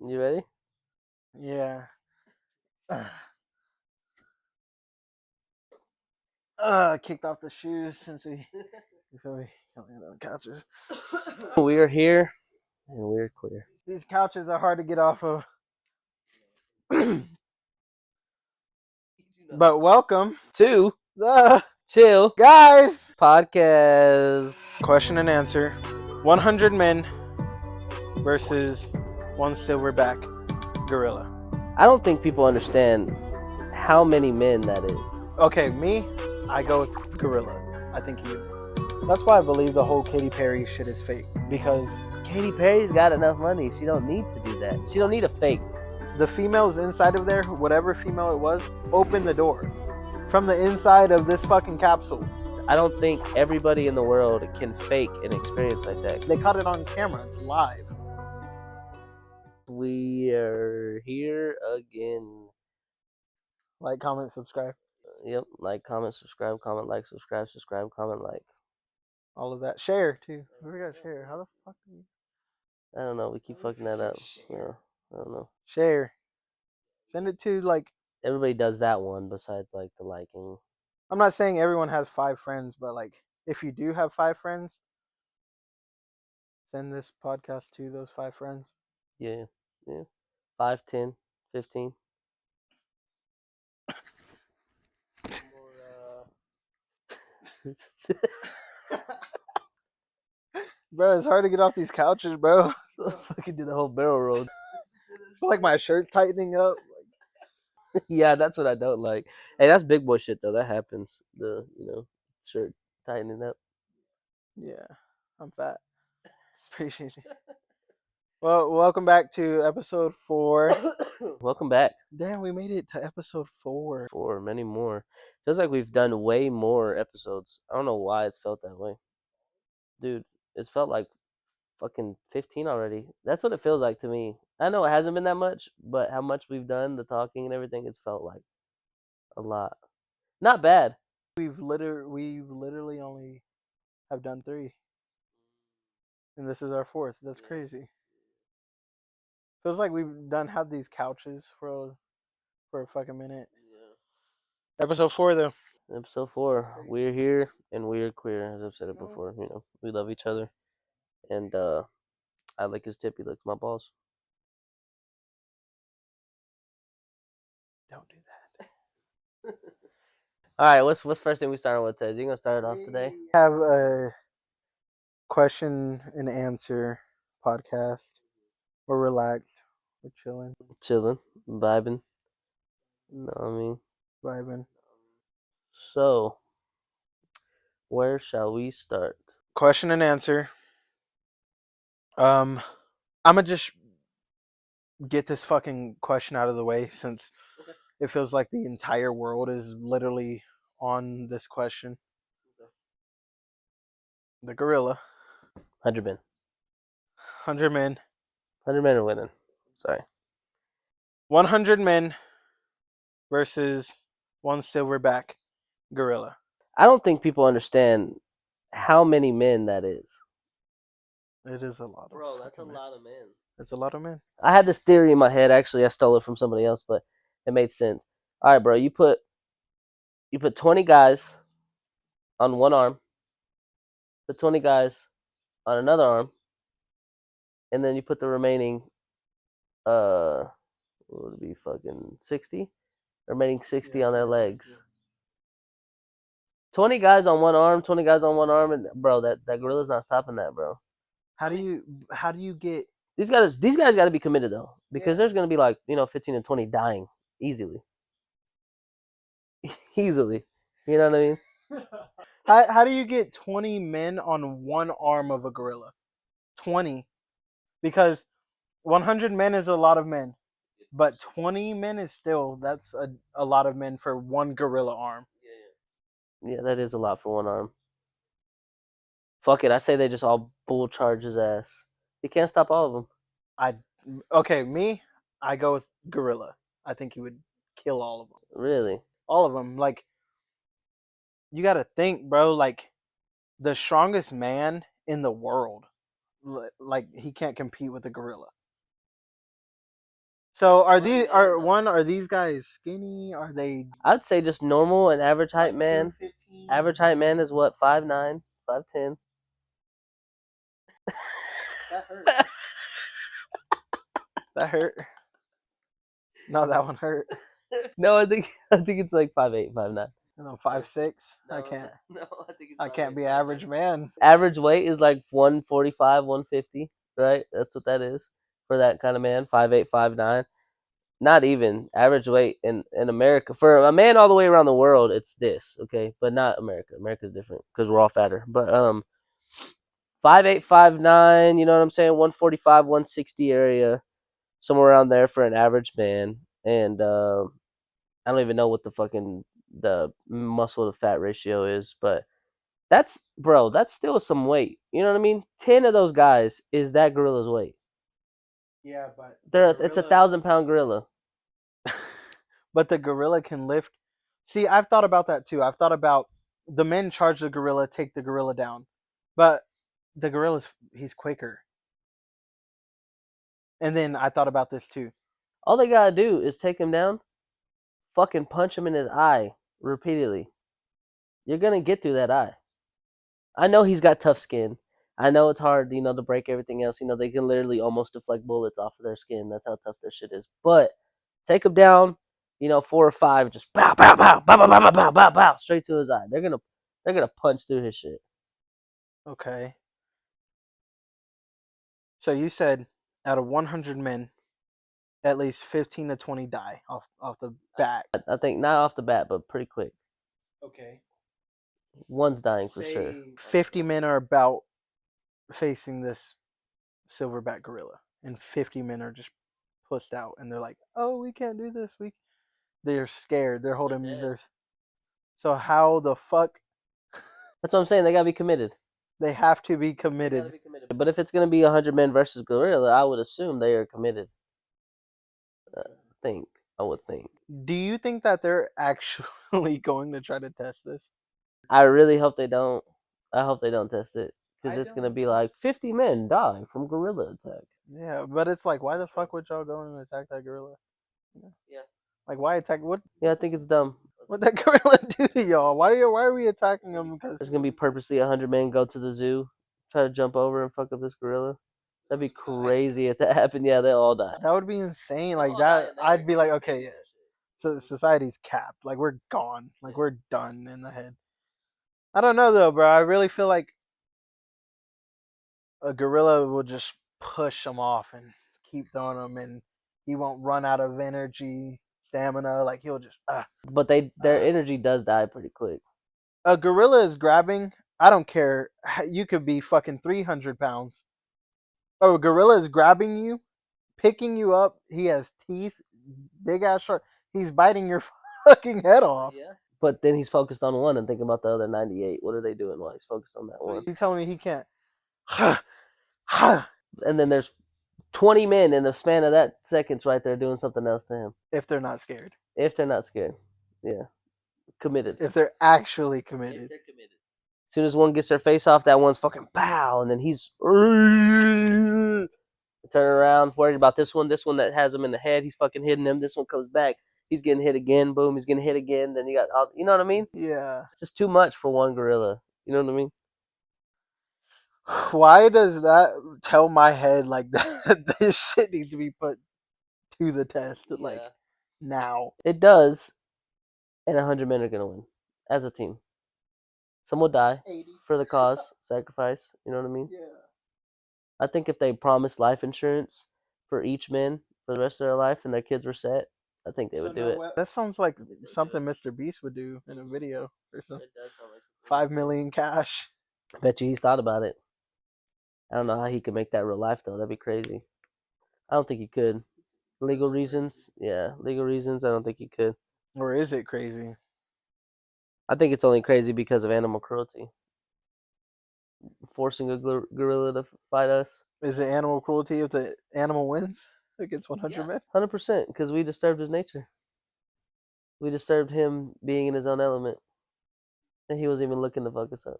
You ready? Yeah. Kicked off the shoes since we before we got on the couches. We are here and we're queer. These couches are hard to get off of. But welcome to the Chill guys Podcast. question and answer. 100 men versus one silverback gorilla. I don't think people understand how many men that is. Okay, me, I go with gorilla. I think you. That's why I believe the whole Katy Perry shit is fake, because Katy Perry's got enough money. She don't need to do that. She don't need a fake. the females inside of there, whatever female it was, opened the door from the inside of this fucking capsule. I don't think everybody in the world can fake an experience like that. They caught it on camera. It's live. We are here again. Like, comment, subscribe. Yep. Like, comment, subscribe, subscribe, comment, like. All of that. Share, too. We got share. How the fuck do you... I don't know. We keep fucking that up. Yeah. I don't know. Share. Send it to, like... Everybody does that one besides, like, the liking. I'm not saying everyone has 5 friends, but, like, if you do have 5 friends, send this podcast to those 5 friends. Yeah. 5, 10, 15. Bro, it's hard to get off these couches, bro. Fucking did the whole barrel roll. I feel like my shirt's tightening up. Yeah, that's what I don't like. Hey, that's big boy shit though. That happens. The shirt tightening up. Yeah, I'm fat. Appreciate you. Well, welcome back to episode 4. Welcome back. Damn, we made it to episode 4. For many more. Feels like we've done way more episodes. I don't know why it's felt that way. Dude, it's felt like fucking 15 already. That's what it feels like to me. I know it hasn't been that much, but how much we've done, the talking and everything, it's felt like a lot. Not bad. We've literally only have done 3. And this is our 4th. That's crazy. Feels like we've had these couches for a fucking minute. Yeah. Episode 4 though. Episode 4. We're here and we're queer, as I've said it before. We love each other. And I lick his tip, he licks my balls. Don't do that. All right, what's first thing we starting with today? Is you gonna start it off today? We have a question and answer podcast. We're relaxed. We're Chilling, vibing. You know what I mean? vibing. So, where shall we start? Question and answer. I'm gonna just get this fucking question out of the way, since it feels like the entire world is literally on this question. The gorilla. 100 men. 100 men. 100 men are winning. Sorry. 100 men versus one silverback gorilla. I don't think people understand how many men that is. It is a lot. Bro, that's a lot of men. It's a lot of men. I had this theory in my head. Actually, I stole it from somebody else, but it made sense. All right, bro. You put 20 guys on one arm. Put 20 guys on another arm, and then you put the remaining what would it be, fucking 60? Remaining 60 on their legs. 20 guys on one arm, 20 guys on one arm, and bro, that gorilla's not stopping that, bro. How do you get These guys got to be committed though, because there's gonna be like 15 and 20 dying easily. Easily, you know what I mean? how do you get 20 men on one arm of a gorilla? 20, because 100 men is a lot of men, but 20 men is still, that's a lot of men for one gorilla arm. Yeah, that is a lot for one arm. Fuck it, I say they just all bull charge his ass. He can't stop all of them. I go with gorilla. I think he would kill all of them. Really? All of them. Like, you gotta think, bro, like, the strongest man in the world, like, he can't compete with a gorilla. So are these guys skinny? Are they I'd say just normal and average height man. Average height man is what, 5'9", 5'10". that hurt? That hurt? No, that one hurt. No, I think it's like 5'8", 5'9". No, 5'6". No, I can't. No, I think it's I can't 5'8", be 5'9". average man. Average weight is like 145, 150, right? That's what that is for that kind of man. 5'8", 5'9". Not even average weight in America for a man all the way around the world. It's this, okay, but not America. America's different because we're all fatter. But 5'8", 5'9". You know what I'm saying? 145, 160 area, somewhere around there for an average man. And I don't even know what the muscle to fat ratio is, but that's still some weight. You know what I mean? 10 of those guys is that gorilla's weight. Yeah, but It's a 1,000-pound gorilla. but the gorilla can lift. See, I've thought about that too. I've thought about the men charge the gorilla, take the gorilla down, but the he's quicker. And then I thought about this too. All they gotta do is take him down, fucking punch him in his eye repeatedly. You're gonna get through that eye. I know he's got tough skin. I know it's hard, to break everything else. They can literally almost deflect bullets off of their skin. That's how tough their shit is. But take him down, 4 or 5, just pow, pow, pow, pow, pow, pow, pow, pow, pow, pow, straight to his eye. They're gonna punch through his shit. Okay. So you said out of 100 men, at least 15 to 20 die off the bat. I think not off the bat, but pretty quick. Okay. One's dying for sure. 50 men are about facing this silverback gorilla, and 50 men are just pushed out, and they're like, "Oh, we can't do this. They're scared. They're holding me. So how the fuck? That's what I'm saying. They gotta be committed. They have to be committed. But if it's gonna be 100 men versus gorilla, I would assume they are committed. I would think. Do you think that they're actually going to try to test this? I really hope they don't. I hope they don't test it because it's gonna be like 50 men die from gorilla attack. Yeah, but it's like, why the fuck would y'all go and attack that gorilla? Yeah. Like, why attack? Yeah, I think it's dumb. What that gorilla do to y'all? Why are we attacking him? Because There's gonna be purposely 100 men go to the zoo, try to jump over and fuck up this gorilla. That'd be crazy if that happened. Yeah, they'll all die. that would be insane. Like that, I'd be like, okay, yeah. So society's capped. Like we're gone. Like we're done in the head. I don't know though, bro. I really feel like a gorilla will just push him off and keep throwing him, and he won't run out of energy, stamina. Like he'll just. But their energy does die pretty quick. A gorilla is grabbing. I don't care. You could be fucking 300 pounds. Oh, a gorilla is grabbing you, picking you up. He has teeth, big ass shark. He's biting your fucking head off. Yeah. But then he's focused on one and thinking about the other 98. What are they doing while he's focused on that one? You telling me he can't? And then there's 20 men in the span of that seconds right there doing something else to him. If they're not scared. If they're not scared. Yeah. Committed. If they're actually committed. If they're committed. As soon as one gets their face off, that one's fucking pow, and then he's turn around, worried about this one that has him in the head. He's fucking hitting him. This one comes back. He's getting hit again. Boom. He's getting hit again. Then you got, you know what I mean? Yeah. It's just too much for one gorilla. You know what I mean? Why does that tell my head like that? This shit needs to be put to the test, like now. It does, and 100 men are gonna win as a team. Some will die 80. for the cause, sacrifice. You know what I mean? Yeah. I think if they promised life insurance for each man for the rest of their life and their kids were set, I think they would do it. That sounds like something Mr. Beast would do in a video or something. It does sound like 5 million cash. I bet you he's thought about it. I don't know how he could make that real life though. That'd be crazy. I don't think he could. Legal reasons, yeah. Legal reasons, I don't think he could. Or is it crazy? I think it's only crazy because of animal cruelty. Forcing a gorilla to fight us. Is it animal cruelty if the animal wins against 100 men? 100%, because we disturbed his nature. We disturbed him being in his own element. And he wasn't even looking to fuck us up.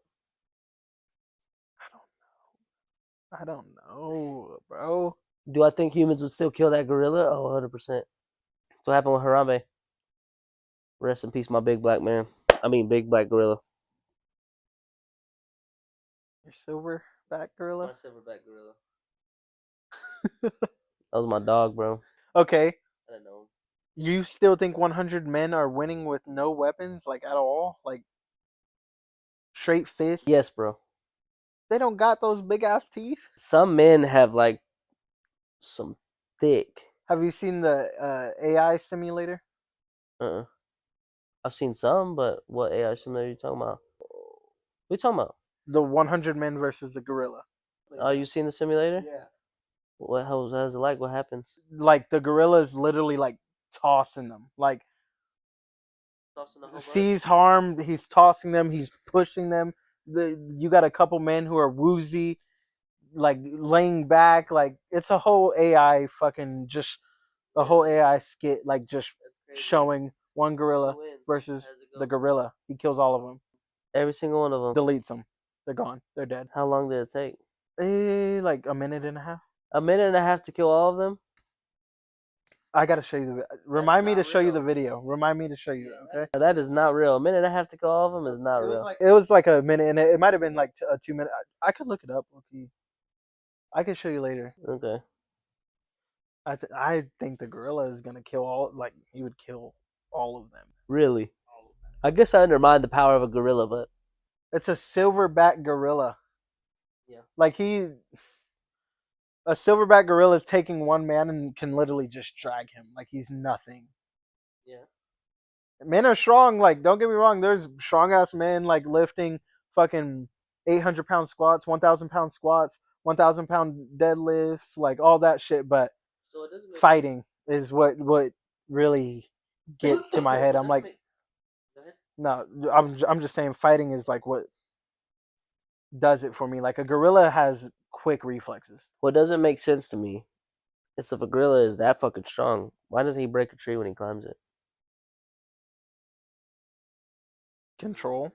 I don't know, bro. Do I think humans would still kill that gorilla? Oh, 100%. That's what happened with Harambe. Rest in peace, my big black man. I mean, big black gorilla. Your silverback gorilla. My silverback gorilla. That was my dog, bro. Okay. I don't know. You still think 100 men are winning with no weapons, like at all, like straight fists? Yes, bro. They don't got those big ass teeth. Some men have like some thick. Have you seen the AI simulator? I've seen some, but what AI simulator are you talking about? What are you talking about? The 100 men versus the gorilla. Oh, you seen the simulator? Yeah. What how's it like? What happens? Like the gorilla is literally like tossing them. Like sees harm, he's tossing them, he's pushing them. You got a couple men who are woozy, like laying back. Like it's a whole AI fucking just a whole AI skit, like just showing one gorilla versus the gorilla. He kills all of them. Every single one of them. Deletes them. They're gone. They're dead. How long did it take? Like a minute and a half. A minute and a half to kill all of them? I gotta show you the. Remind me to show you the video. Remind me to show you. Okay. That is not real. A minute and a half to kill all of them is not real. It was like a minute, and it might have been like a 2 minute. I could look it up. Okay. I could show you later. Okay. I think the gorilla is gonna kill all. Like he would kill all of them. Really? I guess I undermine the power of a gorilla, but It's a silverback gorilla. yeah. Like a silverback gorilla is taking one man and can literally just drag him like he's nothing. Yeah. Men are strong. Like don't get me wrong. There's strong ass men like lifting fucking 800-pound squats, 1,000-pound squats, 1,000-pound deadlifts, like all that shit. But So it doesn't fighting is what really gets to my head. I'm like, no, I'm just saying fighting is like what does it for me. Like a gorilla has quick reflexes. What doesn't make sense to me is if a gorilla is that fucking strong, why doesn't he break a tree when he climbs it? Control.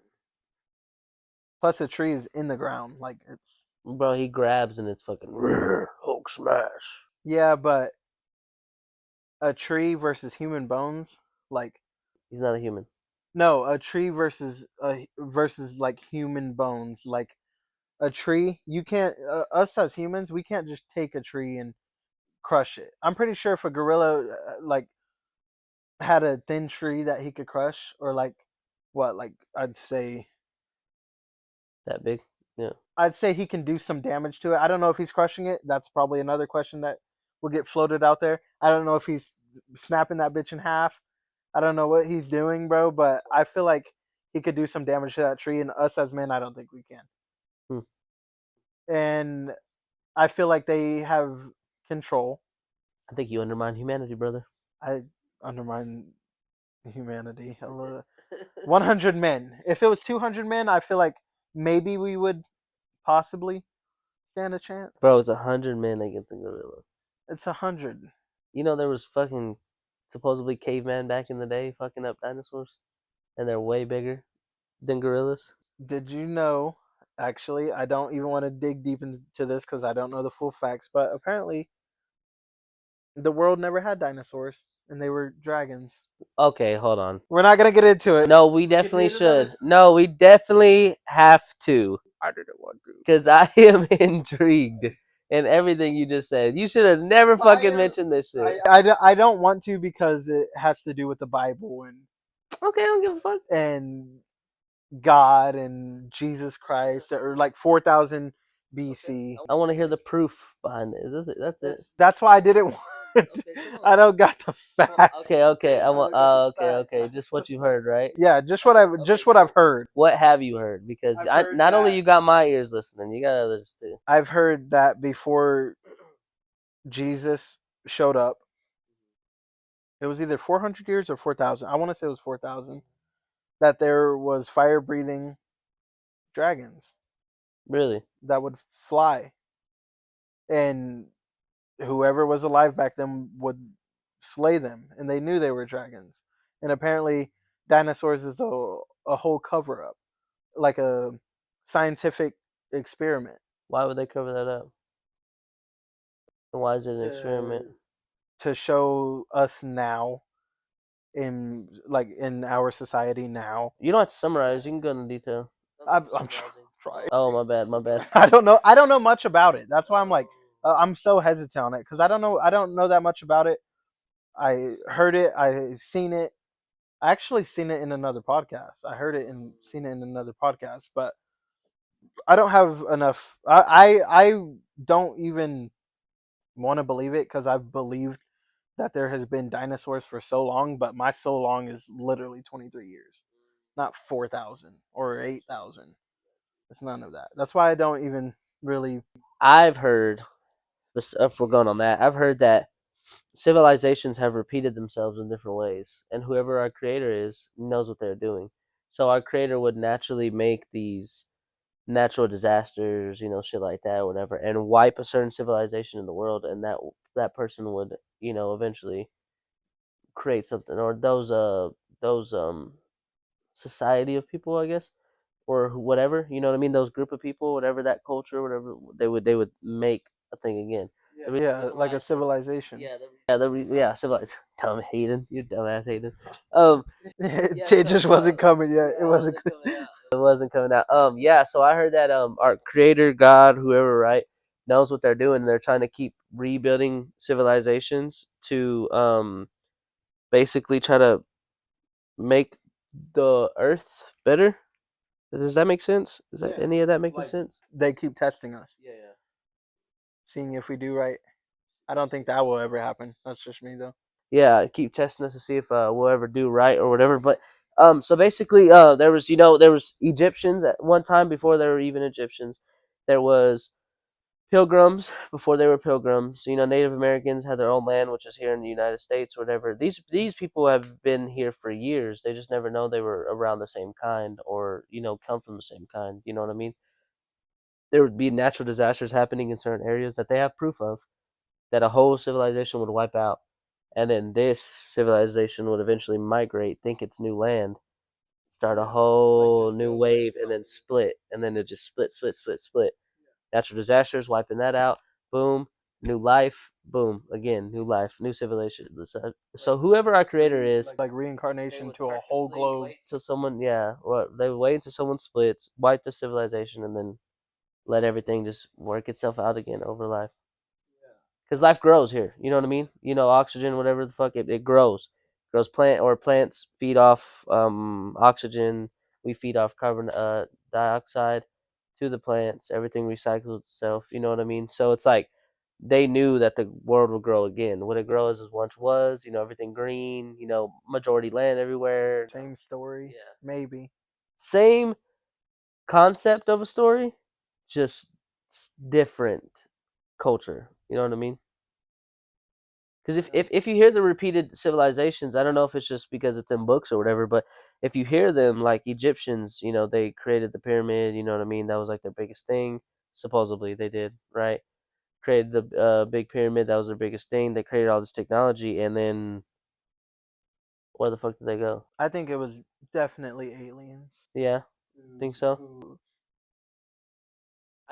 Plus the tree is in the ground. Like it's Bro, he grabs and it's fucking Hulk smash. yeah, but a tree versus human bones, like He's not a human. no, a tree versus like human bones, like a tree. You can't us as humans, we can't just take a tree and crush it. I'm pretty sure if a gorilla like had a thin tree that he could crush, or like what, like I'd say That big? Yeah. I'd say he can do some damage to it. I don't know if he's crushing it. That's probably another question that will get floated out there. I don't know if he's snapping that bitch in half. I don't know what he's doing, bro, but I feel like he could do some damage to that tree, and us as men, I don't think we can. And I feel like they have control. I think you undermine humanity, brother. I undermine humanity. 100 men. If it was 200 men, I feel like maybe we would possibly stand a chance. Bro, it's 100 men against a gorilla. It's 100. You know there was fucking supposedly cavemen back in the day fucking up dinosaurs, and they're way bigger than gorillas. Did you know? Actually, I don't even want to dig deep into this because I don't know the full facts, but apparently the world never had dinosaurs and they were dragons. Okay, hold on. We're not gonna get into it. No, we definitely should. No, we definitely have to. I didn't want to. Because I am intrigued in everything you just said. You should have never fucking mentioned this shit. I don't want to because it has to do with the Bible Okay, I don't give a fuck. and God and Jesus Christ, or like 4,000 BC. I want to hear the proof behind it. That's it. That's why I didn't want. I don't got the facts. Okay. I want. Okay. Just what you heard, right? Yeah, just what I've heard. What have you heard? Because not only you got my ears listening, you got others too. I've heard that before Jesus showed up, it was either 400 years or 4,000. I want to say it was 4,000. That there was fire-breathing dragons Really? that would fly, and whoever was alive back then would slay them, and they knew they were dragons. And apparently, dinosaurs is a whole cover-up, like a scientific experiment. Why would they cover that up? And why is it an experiment? To show us now in our society now. You don't have to summarize. You can go into detail. I'm trying. Oh, my bad. My bad. I don't know. I don't know much about it. That's why I'm like, I'm so hesitant on it because I don't know. I don't know that much about it. I heard it. I seen it. I actually seen it in another podcast. I heard it and seen it in another podcast, but I don't have enough. I don't even want to believe it because I've believed that there has been dinosaurs for so long, but my so long is literally 23 years, not 4,000 or 8,000. It's none of that. That's why I don't even really. I've heard, if we're going on that, I've heard that civilizations have repeated themselves in different ways, and whoever our creator is knows what they're doing. So our creator would naturally make these natural disasters, shit like that, whatever, and wipe a certain civilization in the world, and that person would, eventually create something, or those society of people, I guess, or whatever, you know what I mean? Those group of people, whatever that culture, whatever they would make a thing again. Yeah, like a civilization. Yeah, civilized. Dumb Hayden, you dumbass Hayden. Um, It just wasn't coming yet. It wasn't. it wasn't coming out. Yeah. So I heard that our creator, God, whoever, right, knows what they're doing. And they're trying to keep rebuilding civilizations to basically try to make the Earth better. Does that make sense? Is that any of that making sense? They keep testing us, seeing if we do right. I don't think that will ever happen. That's just me though. Yeah, keep testing us to see if we'll ever do right or whatever. But so basically, there was Egyptians at one time before there were even Egyptians. There was pilgrims before they were pilgrims. Native Americans had their own land, which is here in the United States, whatever. These people have been here for years. They just never know they were around the same kind or come from the same kind. You know what I mean? There would be natural disasters happening in certain areas that they have proof of that a whole civilization would wipe out, and then this civilization would eventually migrate, think it's new land, start a whole new wave, and then split, and then it just split, split, split, split. Natural disasters, wiping that out. Boom, new life. Boom, again, new life, new civilization. So whoever our creator is, Like reincarnation to a whole globe. till someone, yeah, they would wait until someone splits, wipe the civilization, and then let everything just work itself out again over life. Because life grows here. You know what I mean? Oxygen, whatever the fuck, it grows. Grows plants feed off oxygen. We feed off carbon dioxide to the plants. Everything recycles itself. You know what I mean? So it's like they knew that the world would grow again. What it grows as once was. Everything green. Majority land everywhere. Same story, Yeah. maybe. Same concept of a story, just different culture. You know what I mean? Because if you hear the repeated civilizations, I don't know if it's just because it's in books or whatever, but if you hear them, like Egyptians, they created the pyramid. You know what I mean? That was like their biggest thing. Supposedly they did, right? Created the big pyramid. That was their biggest thing. They created all this technology, and then where the fuck did they go? I think it was definitely aliens Yeah, think so. who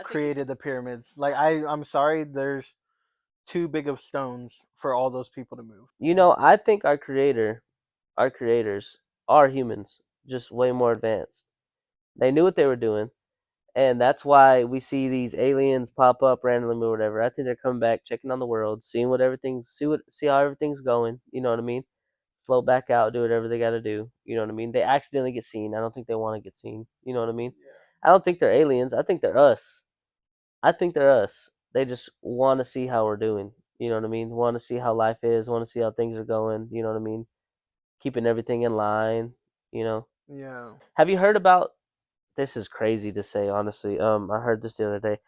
created the pyramids. Like I'm sorry, there's too big of stones for all those people to move. I think our creators are humans, just way more advanced. They knew what they were doing, and that's why we see these aliens pop up randomly or whatever. I think they're coming back, checking on the world, seeing see how everything's going. You know what I mean? Float back out, do whatever they got to do. You know what I mean? They accidentally get seen. I don't think they want to get seen. You know what I mean? I don't think they're aliens. I think they're us. I think they're us. They just want to see how we're doing. You know what I mean? Want to see how life is. Want to see how things are going. You know what I mean? Keeping everything in line. You know. Yeah, Have you heard about? This is crazy to say, honestly. I heard this the other day.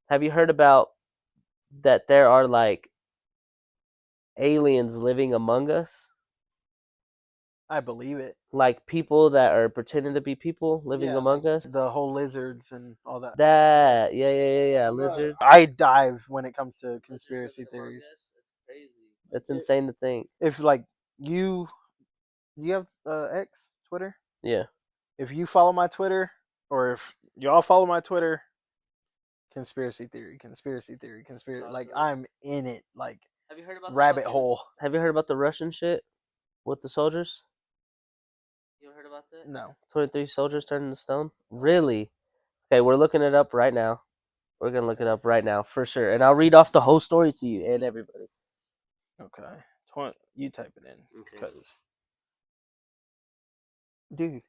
Have you heard about that? There are like aliens living among us, I believe it. like people that are pretending to be people living among us. The whole lizards and all that. That, yeah, lizards. I dive when it comes to conspiracy theories. That's crazy. That's insane to think. If like you, you have X Twitter. Yeah. If you follow my Twitter, or if y'all follow my Twitter, conspiracy theory, conspiracy theory, conspiracy. Oh, Like so- I'm in it, like Have you heard about rabbit hole. Have you heard about the Russian shit with the soldiers? You ever heard about that? No. 23 soldiers turned into stone? Really? Okay, we're looking it up right now. We're gonna look it up right now for sure, and I'll read off the whole story to you and everybody. Okay. You type it in, Okay. because, dude,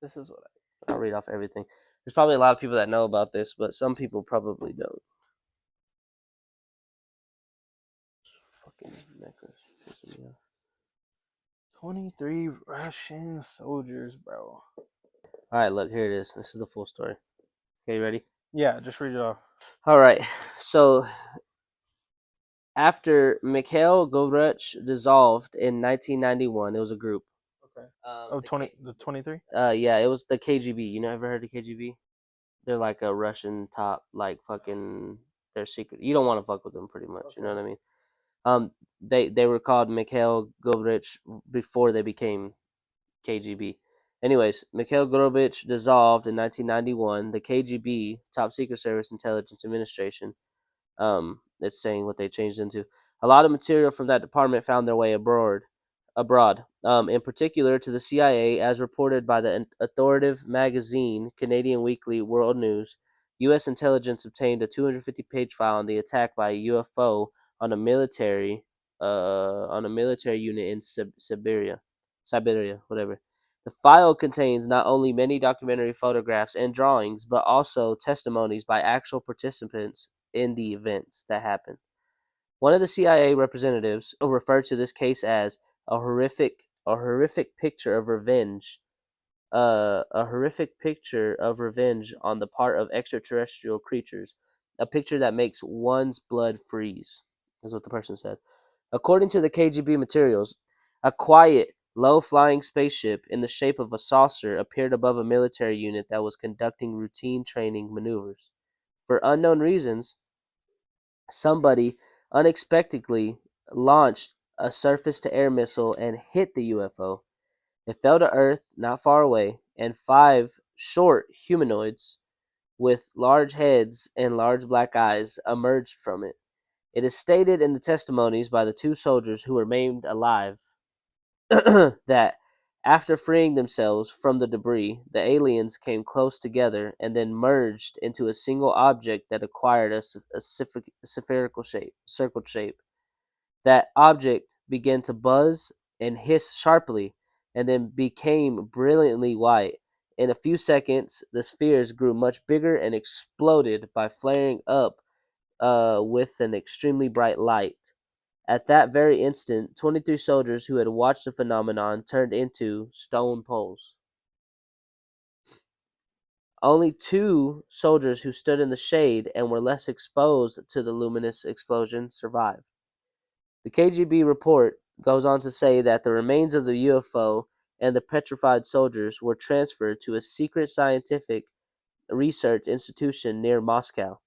this is what I'll read off everything. There's probably a lot of people that know about this, but some people probably don't. Fucking necklace. 23 Russian soldiers, bro. All right, look, here it is. This is the full story. Okay, you ready? Yeah, just read it off. All right. So after Mikhail Gorbachev dissolved in 1991, it was a group. Okay. Oh, 23? Yeah, it was the KGB. You know, ever heard of KGB? They're like a Russian top, like fucking. They're secret. You don't want to fuck with them, pretty much. Okay. You know what I mean? They were called Mikhail Gorbachev before they became KGB. Anyways, Mikhail Gorbachev dissolved in 1991. The KGB, Top Secret Service Intelligence Administration, it's saying what they changed into. A lot of material from that department found their way abroad. In particular to the CIA, as reported by the authoritative magazine Canadian Weekly World News. U.S. intelligence obtained a 250-page file on the attack by a UFO on a military unit in Siberia, whatever. The file contains not only many documentary photographs and drawings, but also testimonies by actual participants in the events that happened. One of the CIA representatives referred to this case as a horrific picture of revenge, a horrific picture of revenge on the part of extraterrestrial creatures, a picture that makes one's blood freeze. Is what the person said. According to the KGB materials, a quiet, low-flying spaceship in the shape of a saucer appeared above a military unit that was conducting routine training maneuvers. For unknown reasons, somebody unexpectedly launched a surface-to-air missile and hit the UFO. It fell to Earth not far away, and 5 short humanoids with large heads and large black eyes emerged from it. It is stated in the testimonies by the 2 soldiers who remained alive that after freeing themselves from the debris, the aliens came close together and then merged into a single object that acquired a spherical shape, circled shape. That object began to buzz and hiss sharply and then became brilliantly white. In a few seconds, the spheres grew much bigger and exploded by flaring up with an extremely bright light. At that very instant, 23 soldiers who had watched the phenomenon turned into stone poles. Only 2 soldiers who stood in the shade and were less exposed to the luminous explosion survived. The KGB report goes on to say that the remains of the UFO and the petrified soldiers were transferred to a secret scientific research institution near Moscow.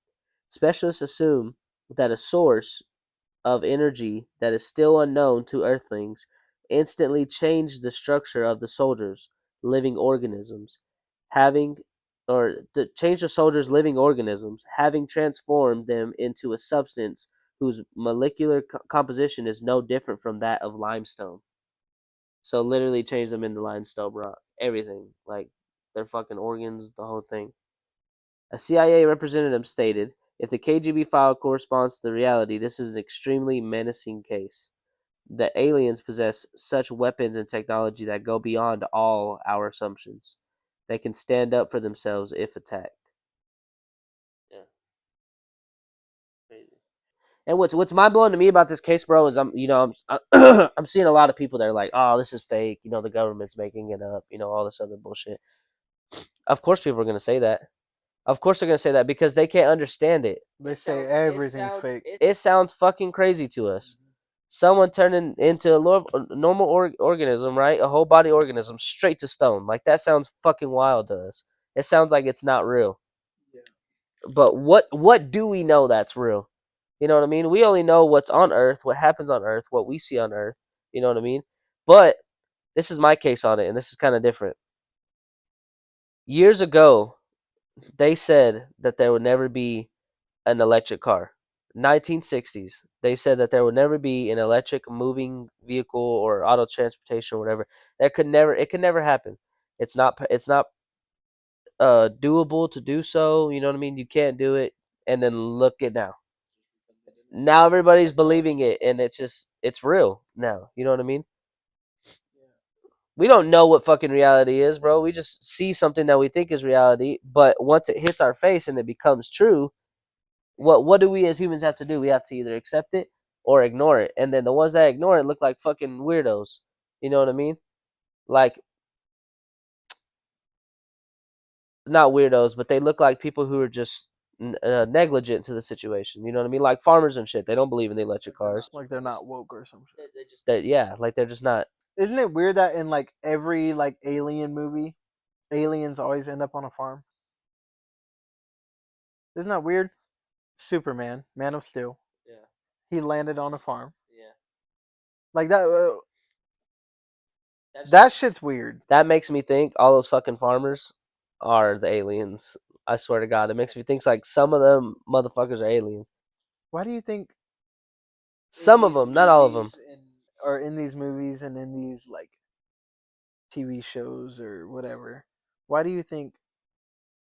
Specialists assume that a source of energy that is still unknown to Earthlings instantly changed the structure of the soldiers' living organisms, having having transformed them into a substance whose molecular composition is no different from that of limestone. So literally changed them into limestone rock. Everything, like their fucking organs, the whole thing. A CIA representative stated, if the KGB file corresponds to the reality, this is an extremely menacing case. The aliens possess such weapons and technology that go beyond all our assumptions. They can stand up for themselves if attacked. Yeah. Crazy. And what's mind blowing to me about this case, bro, is I'm seeing a lot of people that are like, oh, this is fake. You know, the government's making it up. You know, all this other bullshit. Of course, people are gonna say that. Of course, they're gonna say that because they can't understand it. They say everything's fake. It sounds fucking crazy to us. Someone turning into a normal organism, right? A whole body organism, straight to stone. Like that sounds fucking wild to us. It sounds like it's not real. Yeah. But what do we know that's real? You know what I mean? We only know what's on Earth, what happens on Earth, what we see on Earth. You know what I mean? But this is my case on it, and this is kind of different. Years ago, they said that there would never be an electric car. 1960s, they said that there would never be an electric moving vehicle or auto transportation or whatever. It could never happen. It's not doable to do so. You know what I mean? You can't do it. And then look at now. Now everybody's believing it, and it's real now. You know what I mean? We don't know what fucking reality is, bro. We just see something that we think is reality, but once it hits our face and it becomes true, what do we as humans have to do? We have to either accept it or ignore it. And then the ones that ignore it look like fucking weirdos. You know what I mean? Like, not weirdos, but they look like people who are just negligent to the situation. You know what I mean? Like farmers and shit. They don't believe in the electric cars. Like they're not woke or some shit. Yeah, like they're just not. Isn't it weird that in like every like alien movie, aliens always end up on a farm? Isn't that weird? Superman, Man of Steel, Yeah, he landed on a farm. yeah. Like that. That shit's weird. That makes me think all those fucking farmers are the aliens. I swear to God, it makes me think like some of them motherfuckers are aliens. Why do you think Some of them, not all of them. or in these movies and in these like TV shows or whatever, why do you think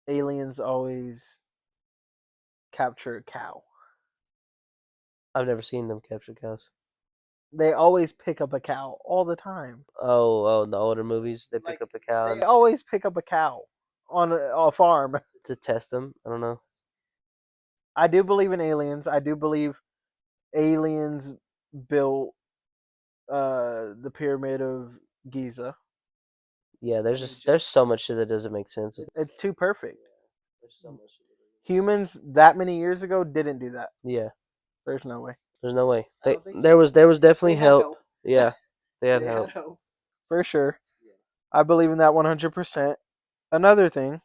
aliens always capture a cow? I've never seen them capture cows. They always pick up a cow all the time. Oh, the older movies, they pick up a cow They always pick up a cow on a farm. to test them. I don't know. I do believe in aliens. I do believe aliens built the pyramid of Giza. Yeah, there's so much shit that doesn't make sense. It's too perfect. There's so much shit. Humans that many years ago didn't do that. Yeah, There's no way. there's no way. I don't think There so. was definitely They had help. help. Yeah, they had They help. had hope. For sure. I believe in that 100%. Another thing,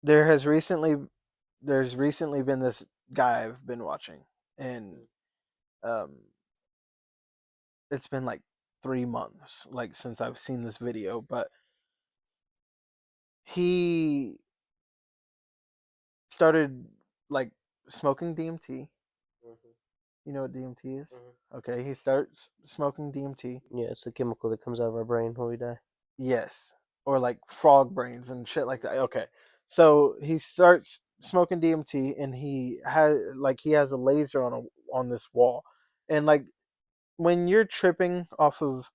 there has recently there's recently been this guy I've been watching, and um it's been like 3 months like since I've seen this video, but he started like smoking DMT. You know what DMT is? Okay, he starts smoking DMT. Yeah, it's the chemical that comes out of our brain when we die. Yes, or like frog brains and shit like that. Okay, so he starts smoking DMT, and he has a laser on this wall, and like when you're tripping off of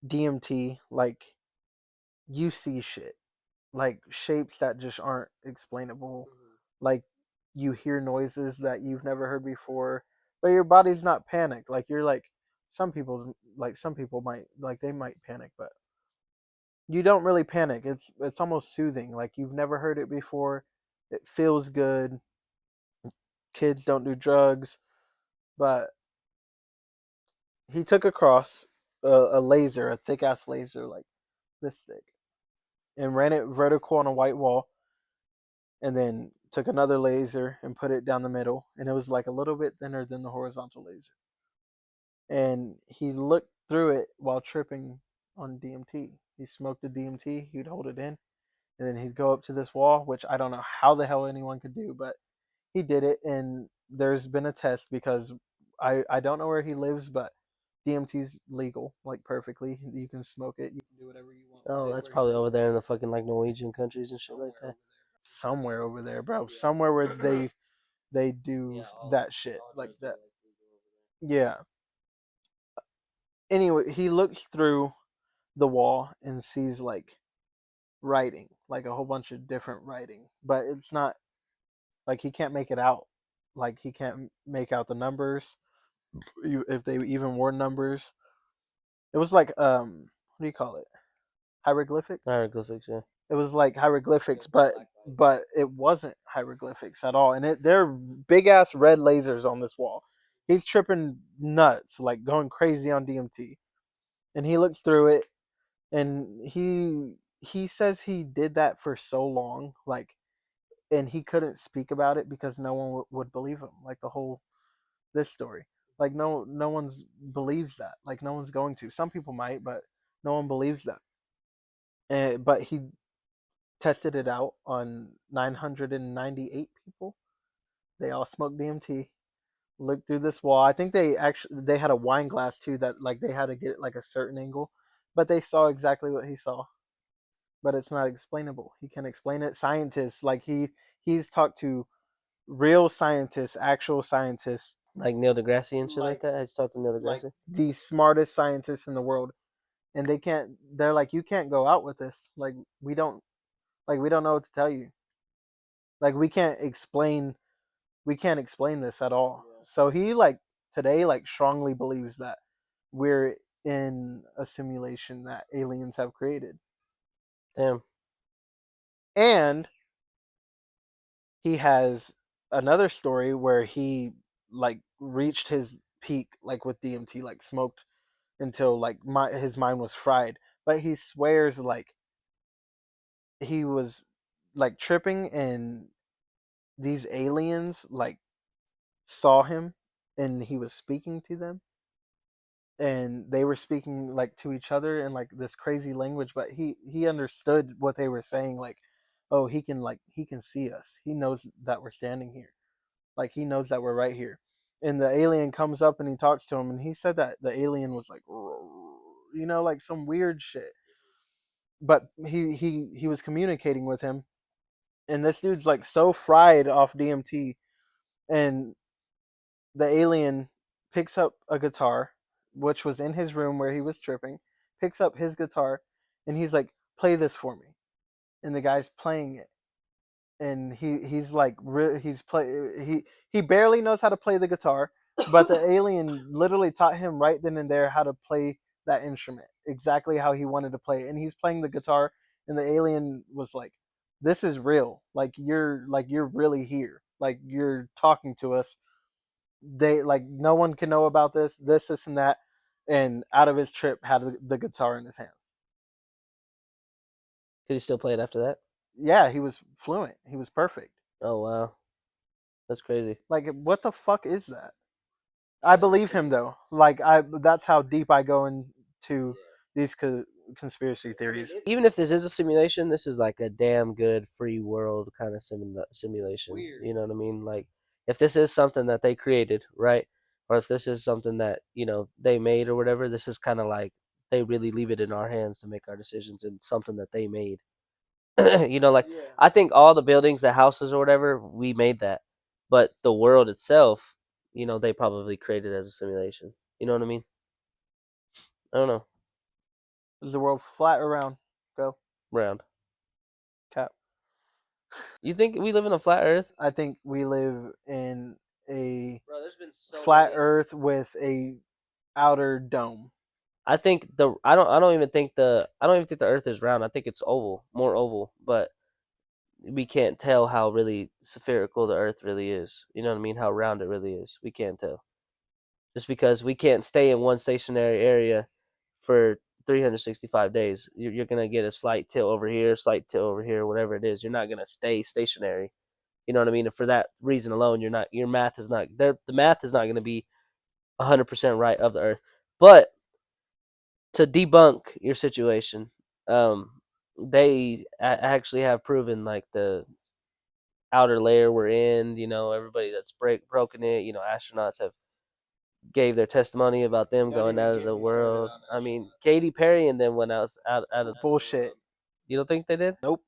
DMT, like you see shit, like shapes that just aren't explainable, like you hear noises that you've never heard before, but your body's not panicked. Like you're like some people might like they might panic, but you don't really panic. It's almost soothing. Like you've never heard it before. It feels good. Kids don't do drugs, but he took across a laser, a thick ass laser like this thick, and ran it vertical on a white wall, and then took another laser and put it down the middle, and it was like a little bit thinner than the horizontal laser. And he looked through it while tripping on DMT. He smoked the DMT. He'd hold it in, and then he'd go up to this wall, which I don't know how the hell anyone could do, but he did it. And there's been a test because I don't know where he lives, but DMT's legal, like perfectly. You can smoke it. You can do whatever you want with Oh, it. that's probably over there in the fucking like Norwegian countries and shit like that. Somewhere over there, bro. Somewhere where they do that shit like that. Yeah. Anyway, he looks through the wall and sees like writing, like a whole bunch of different writing, but it's not like he can't make it out. Like he can't make out the numbers, if they even were numbers. It was like what do you call it? Hieroglyphics. Hieroglyphics, yeah. It was like hieroglyphics, but it wasn't hieroglyphics at all. And they're big ass red lasers on this wall. He's tripping nuts, like going crazy on DMT. And he looks through it, and he says he did that for so long, like, and he couldn't speak about it because no one would believe him. Like the whole this story, like no one's believes that. Like no one's going to. Some people might, but no one believes that. But tested it out on 998 people. They all smoked DMT. Looked through this wall. I think they had a wine glass too that like they had to get like a certain angle, but they saw exactly what he saw. But it's not explainable. He can explain it. Scientists like he's talked to real scientists, actual scientists, Like Neil deGrasse and shit like like that. I just talked to Neil like deGrasse. the smartest scientists in the world, and they can't. They're like, you can't go out with this. Like we don't know what to tell you. Like we can't explain this at all. So he like today like strongly believes that we're in a simulation that aliens have created. Damn. And he has another story where he like reached his peak like with DMT, like smoked until like his mind was fried. But he swears like he was like tripping and these aliens like saw him and he was speaking to them and they were speaking like to each other in like this crazy language, but he understood what they were saying, like, oh, he can see us, he knows that we're standing here, like he knows that we're right here. And the alien comes up and he talks to him and he said that the alien was like, like some weird shit, but he was communicating with him. And this dude's like so fried off DMT, and the alien picks up a guitar, which was in his room where he was tripping, picks up his guitar, and he's like, "Play this for me." And the guy's playing it, and he's like, he barely knows how to play the guitar, but the alien literally taught him right then and there how to play that instrument exactly how he wanted to play it. And he's playing the guitar, and the alien was like, "This is real. Like you're really here. Like you're talking to us. They like no one can know about this and that." And out of his trip had the guitar in his hands. Could he still play it after that? Yeah, he was fluent, he was perfect. Oh wow, that's crazy. Like what the fuck is that? I believe him though. Like that's how deep I go into these conspiracy theories. Even if this is a simulation, this is like a damn good free world kind of simulation. You know what I mean? Like if this is something that they created, right? Or if this is something that, they made or whatever, this is kind of like they really leave it in our hands to make our decisions and something that they made. Like I think all the buildings, the houses or whatever, we made that. But the world itself, they probably created as a simulation. You know what I mean? I don't know. Is the world flat or round? Go. Round. Cap. You think we live in a flat earth? I think we live in a Bro, there's been so flat many. earth with a outer dome. I think I don't even think the earth is round. I think it's oval, more oval, but we can't tell how really spherical the earth really is. You know what I mean? How round it really is. We can't tell. Just because we can't stay in one stationary area for 365 days. You're going to get a slight tilt over here, slight tilt over here, whatever it is. You're not going to stay stationary. You know what I mean? And for that reason alone, your math is not there. The math is not going to be 100% right of the earth. But to debunk your situation, they actually have proven like the outer layer we're in. Everybody that's broken it. Astronauts have gave their testimony about them going out of the world. I mean, Katy Perry and them went out of. Bullshit. You don't think they did? Nope.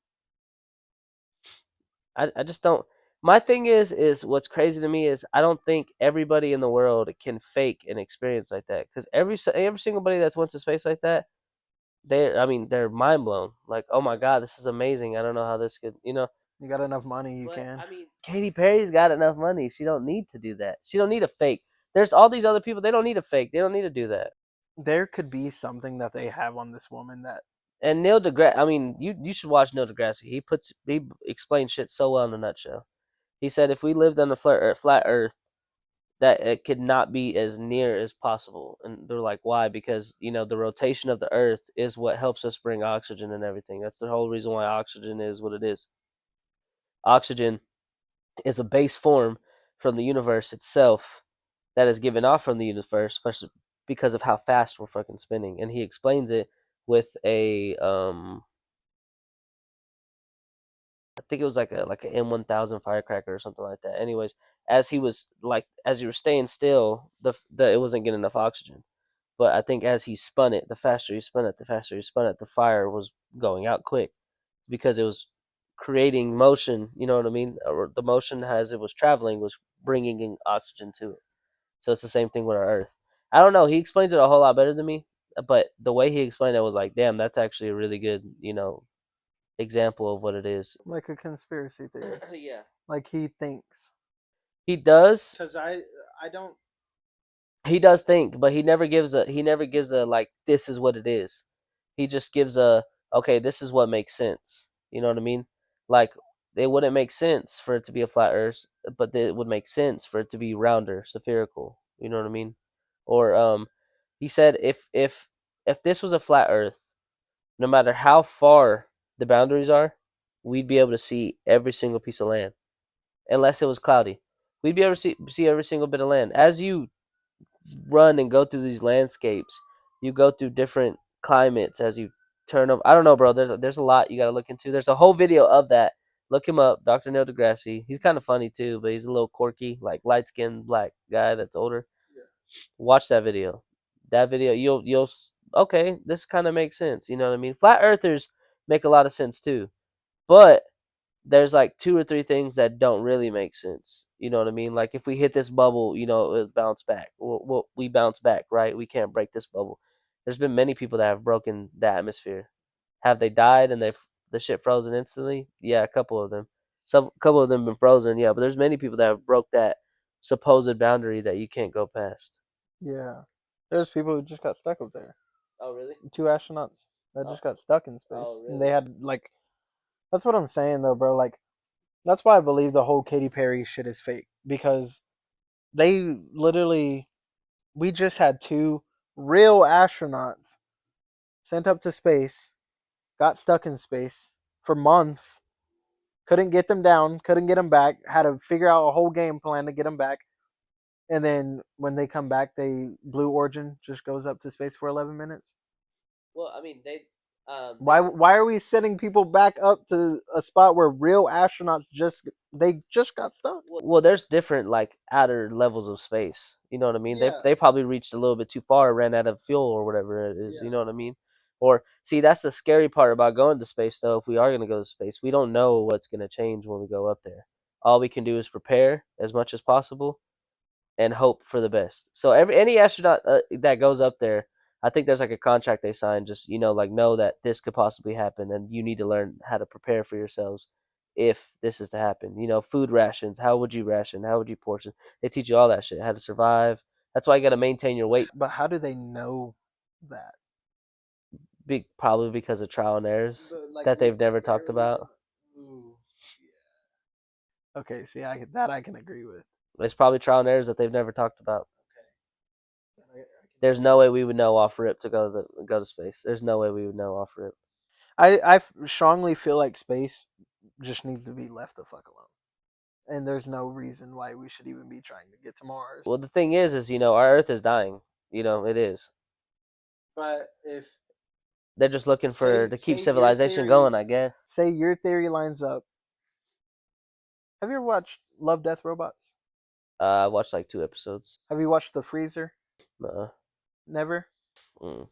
I just don't. My thing is what's crazy to me is I don't think everybody in the world can fake an experience like that because every single body that's went to space like that, they're mind blown. Like, oh my god, this is amazing. I don't know how this could. You got enough money, you But can. I mean, Katy Perry's got enough money. She don't need to do that. She don't need a fake. There's all these other people. They don't need a fake. They don't need to do that. There could be something that they have on this woman that And Neil deGrasse. I mean, you should watch Neil deGrasse. He explains shit so well in a nutshell. He said if we lived on a flat Earth, that it could not be as near as possible. And they're like, why? Because the rotation of the Earth is what helps us bring oxygen and everything. That's the whole reason why oxygen is what it is. Oxygen is a base form from the universe itself that is given off from the universe because of how fast we're fucking spinning. And he explains it with a I think it was like an M1000 firecracker or something like that. Anyways, as you were staying still, it wasn't getting enough oxygen. But I think as he spun it, the faster he spun it, the fire was going out quick because it was creating motion. You know what I mean? Or the motion as it was traveling was bringing in oxygen to it. So it's the same thing with our Earth. I don't know. He explains it a whole lot better than me, but the way he explained it was like, damn, that's actually a really good, example of what it is. Like a conspiracy theory. Yeah, Like he thinks. he does. Because I don't. He does think, but he never gives a like this is what it is. He just gives a okay, this is what makes sense. You know what I mean? Like it wouldn't make sense for it to be a flat Earth, but it would make sense for it to be rounder, spherical. You know what I mean? Or he said if this was a flat Earth, no matter how far the boundaries are, we'd be able to see every single piece of land, unless it was cloudy. We'd be able to see every single bit of land. As you run and go through these landscapes, you go through different climates as you turn over. I don't know, bro. There's a lot you got to look into. There's a whole video of that. Look him up, Dr. Neil deGrasse. He's kind of funny too, but he's a little quirky, like light skinned black guy that's older. Yeah. Watch that video. That video, you'll okay. This kind of makes sense. You know what I mean? Flat earthers make a lot of sense too, but there's like two or three things that don't really make sense. You know what I mean? Like if we hit this bubble, it'll bounce back. We bounce back, right? We can't break this bubble. There's been many people that have broken the atmosphere. Have they died and the shit frozen instantly? Yeah, a couple of them. A couple of them been frozen. Yeah, but there's many people that have broke that supposed boundary that you can't go past. Yeah. There's people who just got stuck up there. Oh really? 2 astronauts that just got stuck in space. Oh And they really? had like. That's what I'm saying though, bro. Like that's why I believe the whole Katy Perry shit is fake because they literally we just had 2 real astronauts sent up to space, got stuck in space for months, couldn't get them down, couldn't get them back, had to figure out a whole game plan to get them back. And then when they come back, Blue Origin just goes up to space for 11 minutes. Well, I mean, Why are we sending people back up to a spot where real astronauts just got stuck? well, there's different like outer levels of space. You know what I mean? Yeah. They probably reached a little bit too far, ran out of fuel or whatever it is. Yeah. You know what I mean? Or see, that's the scary part about going to space. Though, if we are going to go to space, we don't know what's going to change when we go up there. All we can do is prepare as much as possible and hope for the best. So any astronaut that goes up there, I think there's like a contract they sign. Just like know that this could possibly happen, and you need to learn how to prepare for yourselves if this is to happen. Food rations. How would you ration? How would you portion? They teach you all that shit. How to survive. That's why you got to maintain your weight. But how do they know that? Probably because of trial and errors that they've never talked about. Ooh, yeah. Okay, see, I can agree with. It's probably trial and errors that they've never talked about. Okay. There's no way we would know off rip to go to space. There's no way we would know off rip. I strongly feel like space just needs to be left the fuck alone. And there's no reason why we should even be trying to get to Mars. Well, the thing is, our Earth is dying. It is. But if They're just looking to keep civilization going, I guess. Say your theory lines up. Have you ever watched Love, Death, Robots? I watched like 2 episodes. Have you watched The Freezer? No. Never? Mm.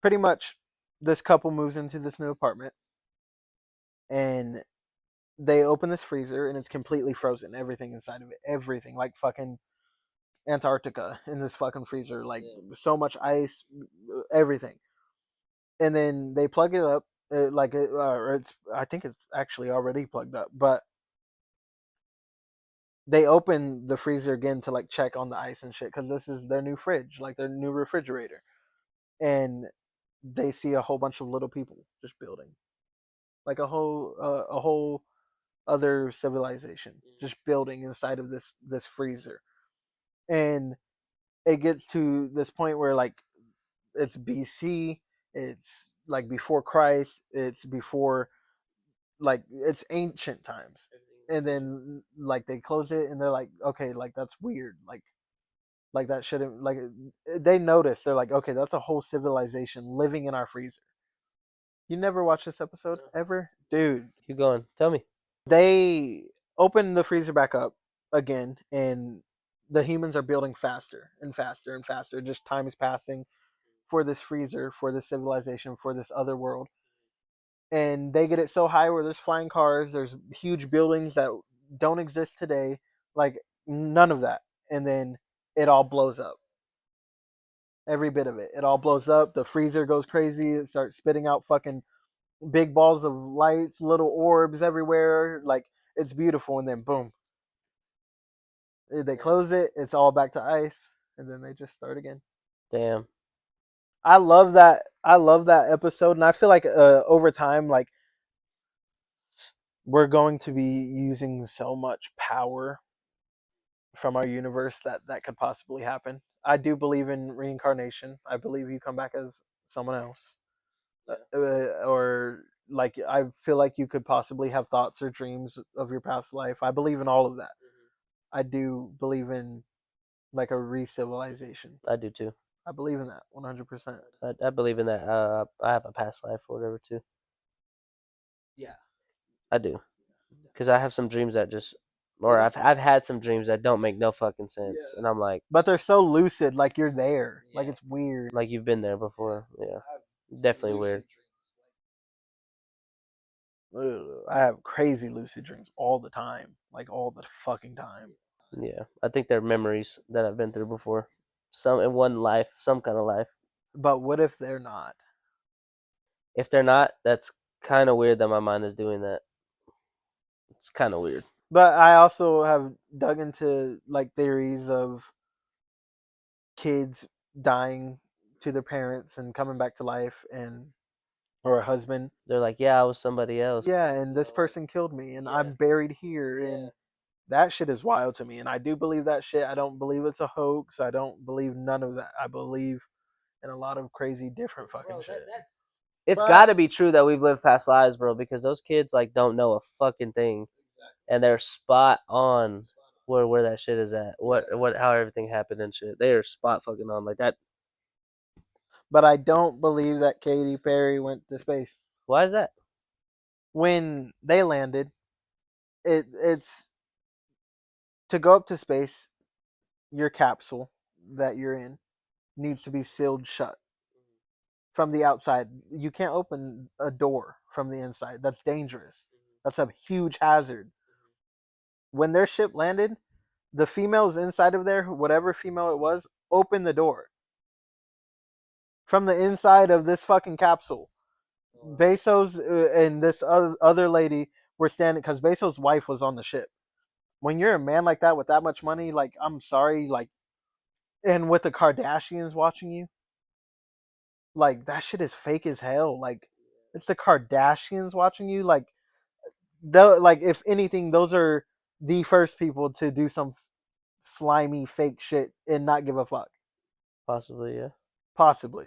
Pretty much, this couple moves into this new apartment, and they open this freezer, and it's completely frozen. Everything inside of it. Everything. Like fucking Antarctica in this fucking freezer. Like, so much ice. Everything. And then they plug it up. I think it's actually already plugged up, but they open the freezer again to like check on the ice and shit because this is their new fridge, like their new refrigerator, and they see a whole bunch of little people just building, like a whole other civilization just building inside of this freezer, and it gets to this point where like it's BC, it's like before Christ, it's before like it's ancient times, and then like they close it and they're like, okay, like that's weird, like that shouldn't like they notice they're like, okay, that's a whole civilization living in our freezer. You never watched this episode ever? Dude, Keep going. Tell me. they open the freezer back up again, and the humans are building faster and faster and faster. Just time is passing for this freezer, for this civilization, for this other world. And they get it so high where there's flying cars, there's huge buildings that don't exist today, like none of that. And then it all blows up. Every bit of it. It all blows up. The freezer goes crazy. It starts spitting out fucking big balls of lights, little orbs everywhere. Like it's beautiful. And then boom, they close it. It's all back to ice, and then they just start again. Damn. I love that. I love that episode, and I feel like over time, like we're going to be using so much power from our universe that could possibly happen. I do believe in reincarnation. I believe you come back as someone else, or like I feel like you could possibly have thoughts or dreams of your past life. I believe in all of that. I do believe in like a re-civilization. I do too. I believe in that 100%. I believe in that. I have a past life or whatever too. Yeah. I do. Because I have some dreams that just, or I've had some dreams that don't make no fucking sense, and I'm like, But they're so lucid, like you're there. Like it's weird. like you've been there before. Yeah, definitely weird. I have crazy lucid dreams all the time, like all the fucking time. Yeah, I think they're memories that I've been through before. Some in one life, some kind of life. But what if they're not? If they're not, that's kind of weird that my mind is doing that. It's kind of weird. But I also have dug into like theories of kids dying to their parents and coming back to life, and or a husband. They're like, yeah, I was somebody else. Yeah, and this person killed me, and I'm buried here, and that shit is wild to me. And I do believe that shit. I don't believe it's a hoax. I don't believe none of that. I believe in a lot of crazy different fucking shit. It's got to be true that we've lived past lives, bro, because those kids like don't know a fucking thing, and they're spot on where that shit is at. What how everything happened and shit. They are spot fucking on like that. But I don't believe that Katy Perry went to space. Why is that? When they landed, it's to go up to space. Your capsule that you're in needs to be sealed shut from the outside. You can't open a door from the inside. That's dangerous. That's a huge hazard. When their ship landed, the females inside of there, whatever female it was, opened the door from the inside of this fucking capsule. Bezos and this other lady were standing because Bezos' wife was on the ship. When you're a man like that with that much money, like I'm sorry, like, and with the Kardashians watching you, like that shit is fake as hell. Like it's the Kardashians watching you. Like like if anything, those are the first people to do some slimy fake shit and not give a fuck. Possibly, yeah. Possibly.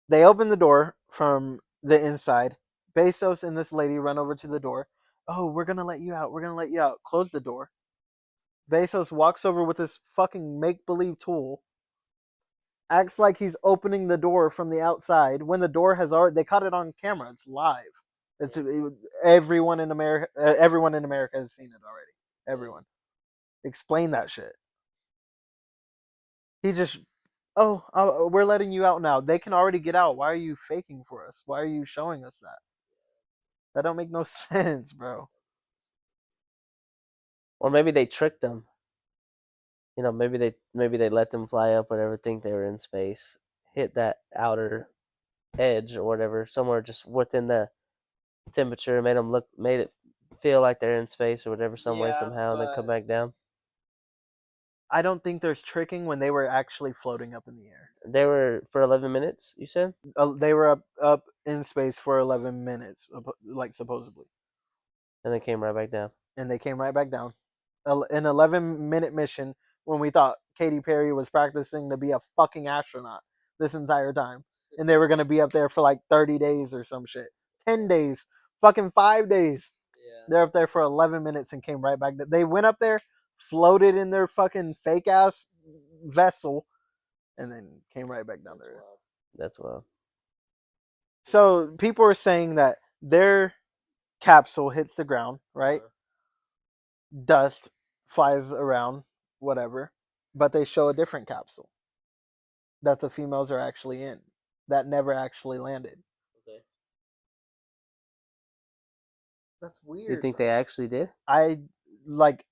They open the door from the inside. Bezos and this lady run over to the door. Oh, we're gonna let you out. We're gonna let you out. Close the door. Bezos walks over with this fucking make believe tool. Acts like he's opening the door from the outside when the door has already. They caught it on camera. It's live. Everyone in America. Everyone in America has seen it already. Everyone. Explain that shit. He just. Oh, we're letting you out now. They can already get out. Why are you faking for us? Why are you showing us that? That don't make no sense, bro. Or maybe they tricked them. You know, maybe they let them fly up, whatever, think they were in space, hit that outer edge or whatever, somewhere just within the temperature, made it feel like they're in space or whatever, some way, somehow, and then come back down. I don't think there's tricking when they were actually floating up in the air. They were for 11 minutes, you said? They were up in space for 11 minutes, like supposedly. And they came right back down. And they came right back down. An 11-minute mission when we thought Katy Perry was practicing to be a fucking astronaut this entire time. And they were going to be up there for like 30 days or some shit. 10 days. Fucking 5 days. Yeah. They're up there for 11 minutes and came right back. They went up there, floated in their fucking fake ass vessel, and then came right back down there. That's wild. So people are saying that Their capsule hits the ground, right? Dust flies around, whatever. But they show a different capsule that the females are actually in that never actually landed. Okay. That's weird. You think bro. they actually did, I like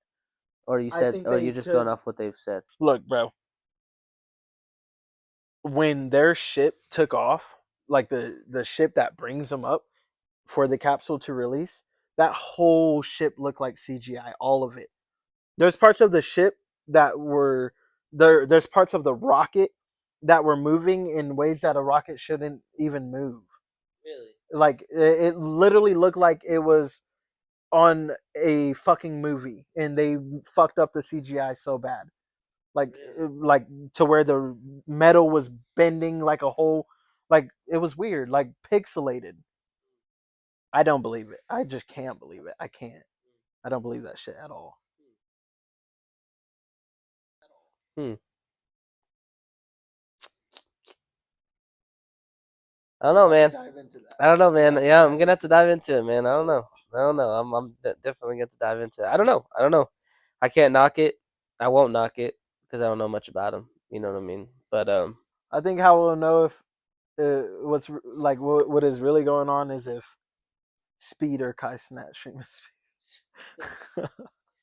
or you I said, think or they you're just could- going off what they've said? look, bro. When their ship took off, like the ship that brings them up for the capsule to release, that whole ship looked like CGI, all of it. There's parts of the ship that were there. There's parts of the rocket that were moving in ways that a rocket shouldn't even move. Really? Like it literally looked like it was on a fucking movie, and they fucked up the CGI so bad. Like to where the metal was bending like a whole, like it was weird, like pixelated. I don't believe it. I just can't believe it. I can't. I don't believe that shit at all. Hmm. I don't know, man. Dive into that. I don't know, man. Yeah, Yeah, I'm dive gonna have to into dive into it, man. I don't know. I don't know. I'm definitely going to dive into it. I don't know. I don't know. I can't knock it. I won't knock it because I don't know much about him. You know what I mean? But I think how we'll know if what's like what is really going on is if Speed or Kai Cenat stream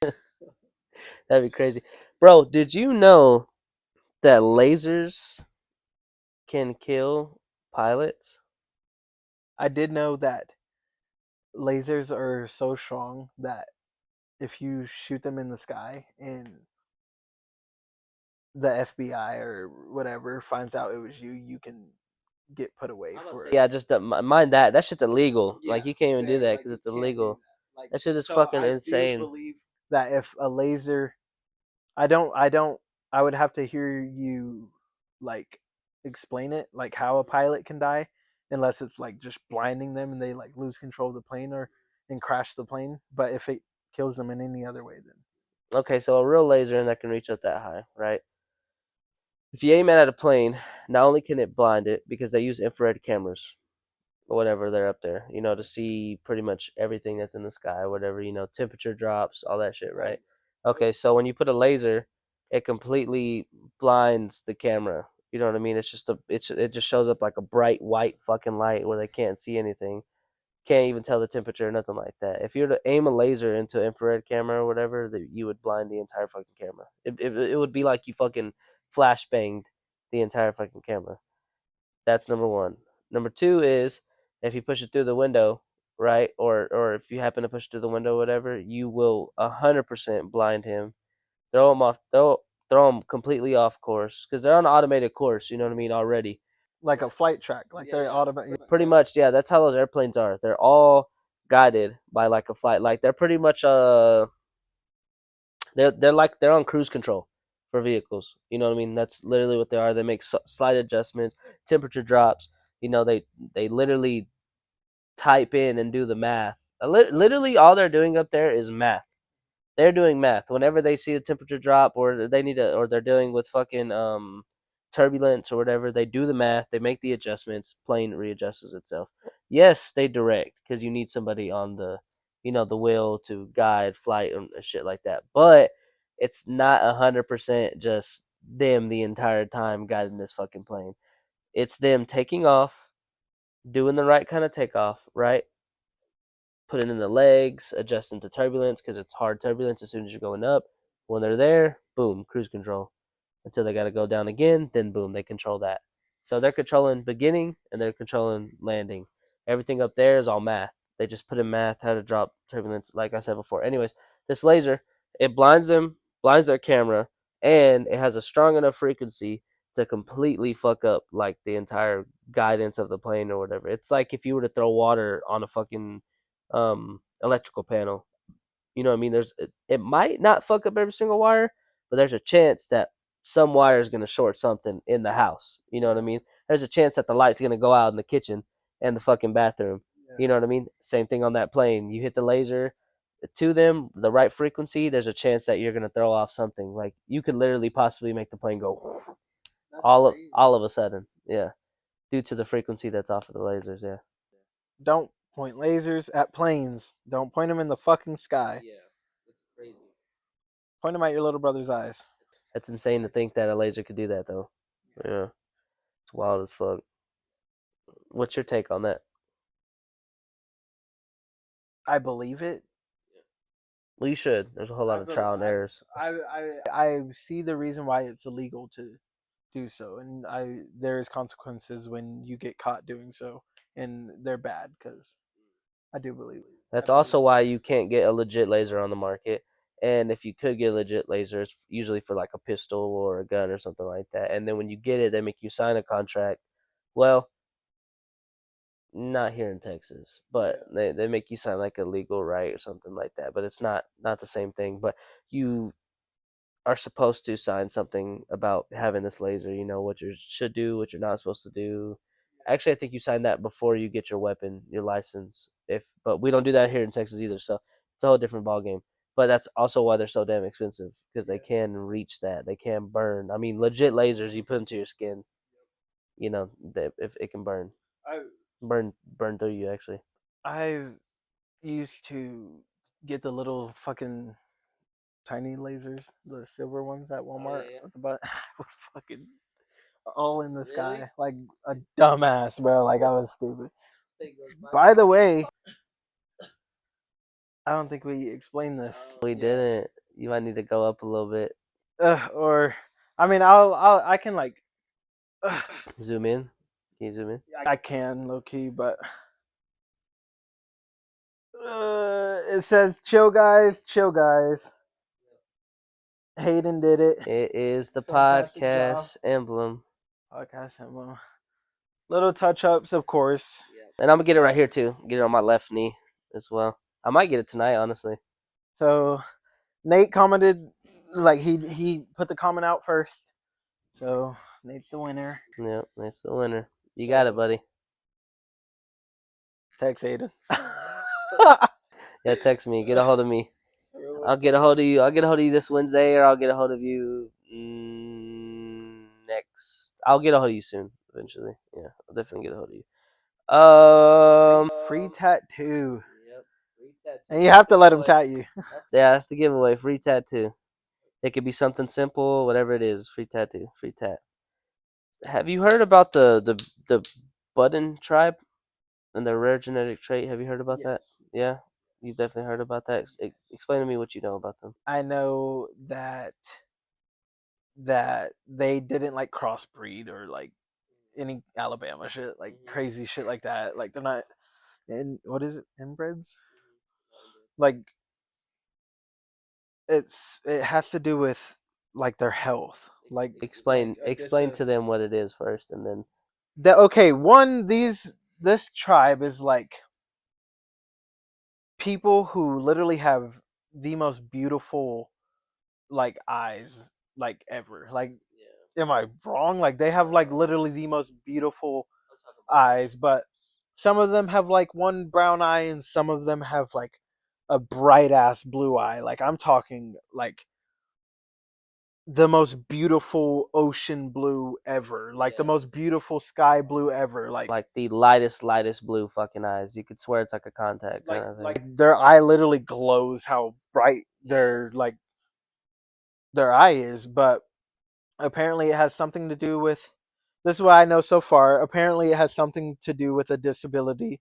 is. that'd be crazy, bro. Did you know that lasers can kill pilots? I did know that lasers are so strong that if you shoot them in the sky and the FBI or whatever finds out it was you, you can get put away for it. Yeah, just mind that. That shit's illegal. Yeah, like you can't even do that like, because you it's can't do illegal. that. Like, That shit is so fucking I do insane. believe That if a laser, I would have to hear you like explain it, like how a pilot can die, unless it's like just blinding them and they like lose control of the plane or and crash the plane. But if it kills them in any other way, then Okay, so a real laser that can reach up that high, right? If you aim it at a plane, not only can it blind it because they use infrared cameras or whatever they're up there, to see pretty much everything that's in the sky, whatever, temperature drops, all that shit, right? Okay, so when you put a laser, it completely blinds the camera. You know what I mean? It just shows up like a bright white fucking light where they can't see anything. Can't even tell the temperature or nothing like that. If you were to aim a laser into an infrared camera or whatever, that you would blind the entire fucking camera. It would be like you fucking flashbanged the entire fucking camera. That's number one. Number two is if you push it through the window, right? Or if you happen to push it through the window, or whatever, you will 100% blind him. Throw him off. Throw him completely off course because they're on an automated course. You know what I mean already. like a flight track, like they're automatic. Pretty much, yeah. That's how those airplanes are. They're all guided by like a flight. Like they're pretty much they're on cruise control for vehicles. You know what I mean? That's literally what they are. They make slight adjustments, temperature drops. They literally type in and do the math. Literally, all they're doing up there is math. They're doing math. Whenever they see the temperature drop, or or they're dealing with fucking turbulence or whatever, they do the math. They make the adjustments. Plane readjusts itself. Yes, they direct because you need somebody on the wheel to guide flight and shit like that. But it's not 100% just them the entire time guiding this fucking plane. It's them taking off, doing the right kind of takeoff, right? Putting in the legs, adjusting to turbulence because it's hard turbulence as soon as you're going up. When they're there, boom, cruise control. Until they got to go down again, then boom, they control that. So they're controlling beginning and they're controlling landing. Everything up there is all math. They just put in math how to drop turbulence, like I said before. Anyways, this laser, it blinds them, blinds their camera, and it has a strong enough frequency to completely fuck up like the entire guidance of the plane or whatever. It's like if you were to throw water on a fucking electrical panel. You know what I mean? It might not fuck up every single wire, but there's a chance that some wire is going to short something in the house. You know what I mean? There's a chance that the light's going to go out in the kitchen and the fucking bathroom. You know what I mean? Same thing on that plane. You hit the laser to them, the right frequency, there's a chance that you're going to throw off something. Like you could literally possibly make the plane go all of a sudden. Yeah. Due to the frequency that's off of the lasers, yeah. Don't Point lasers at planes. Don't point them in the fucking sky. Yeah, it's crazy. Point them at your little brother's eyes. That's insane to think that a laser could do that, though. Yeah, it's wild as fuck. What's your take on that? I believe it. Well, you should. There's a whole lot of trial and errors. I see the reason why it's illegal to do so, and there's consequences when you get caught doing so, and they're bad because I do believe it. That's also why you can't get a legit laser on the market. And if you could get a legit laser, it's usually for like a pistol or a gun or something like that. And then when you get it, they make you sign a contract. Well, not here in Texas, but they make you sign like a legal right or something like that. But it's not the same thing. But you are supposed to sign something about having this laser. You know what you should do, what you're not supposed to do. Actually, I think you sign that before you get your weapon, your license. But we don't do that here in Texas either, so it's a whole different ball game. But that's also why they're so damn expensive because they can reach that. They can burn. I mean, legit lasers you put into your skin. You know, if it can burn, burn through you actually. I used to get the little fucking tiny lasers, the silver ones at Walmart. But I would fucking all in the sky like a dumbass, bro. Like I was stupid. By the way, I don't think we explained this. We didn't. You might need to go up a little bit. Or I mean, I can like Zoom in. Can you zoom in? I can low key, but it says chill guys, chill guys. Hayden did it. It is the Fantastic podcast emblem. Podcast emblem. Little touch ups, of course. And I'm gonna get it right here too. Get it on my left knee as well. I might get it tonight, honestly. So Nate commented, like he put the comment out first. So Nate's the winner. Yep, that's the winner. You got it, buddy. Text Hayden. Yeah, text me. Get a hold of me. I'll get a hold of you. I'll get a hold of you this Wednesday, or I'll get a hold of you next. I'll get a hold of you soon, eventually. Yeah, I'll definitely get a hold of you. Free tattoo. Yep. Free tattoo. And you have to let him tat you. Yeah, that's the giveaway. Free tattoo. It could be something simple, whatever it is. Free tattoo. Free tat. Have you heard about the Button tribe and their rare genetic trait? Have you heard about that? Yeah, you've definitely heard about that. Explain to me what you know about them. I know that they didn't like crossbreed or like any Alabama shit, like crazy shit like that. Like they're not in what is it, inbreds? Like it has to do with like their health. Like Explain to them what it is first, and then okay, this tribe is like people who literally have the most beautiful like eyes like ever. Like am I wrong? Like they have like literally the most beautiful eyes, but some of them have like one brown eye and some of them have like a bright ass blue eye. Like I'm talking like the most beautiful ocean blue ever. Like the most beautiful sky blue ever. Like the lightest blue fucking eyes. You could swear it's like a contact kind of thing. Like their eye literally glows how bright their eye is, but apparently it has something to do with this is what I know so far. Apparently it has something to do with a disability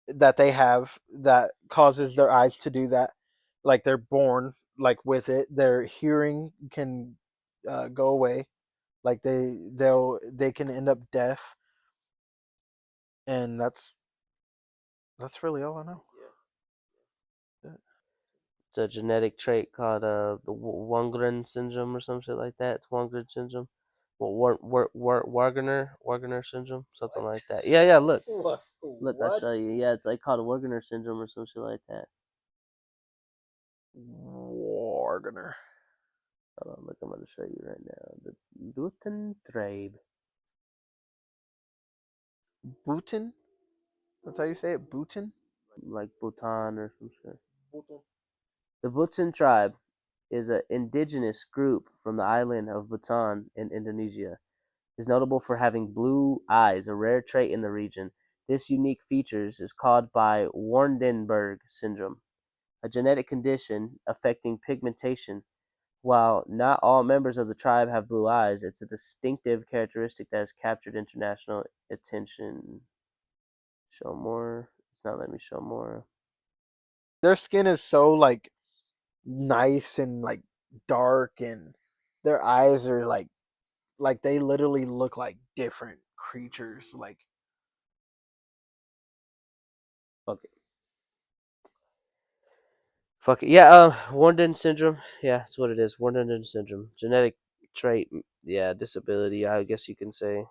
that they have that causes their eyes to do that. Like they're born like with it. Their hearing can go away. Like they can end up deaf, and that's really all I know. It's a genetic trait called the Wangren syndrome or some shit like that. It's Wangren syndrome. Wargener syndrome, something like that. Yeah. Look, I'll show you. Yeah, it's like called Wargener syndrome or some shit like that. Wargener. Hold on, look, I'm gonna show you right now. The Bhutan tribe. Bhutan? That's how you say it? Bhutan? Like Bhutan or some shit. The Bhutan tribe is an indigenous group from the island of Bhutan in Indonesia. Is notable for having blue eyes, a rare trait in the region. This unique features is called by Waardenburg syndrome, a genetic condition affecting pigmentation. While not all members of the tribe have blue eyes, it's a distinctive characteristic that has captured international attention. Show more. It's not letting me show more. Their skin is so like nice and like dark, and their eyes are like they literally look like different creatures. Like Okay. Fuck it. Yeah, Waarden syndrome. Yeah, that's what it is. Waarden syndrome. Genetic trait. Yeah, disability, I guess you can say.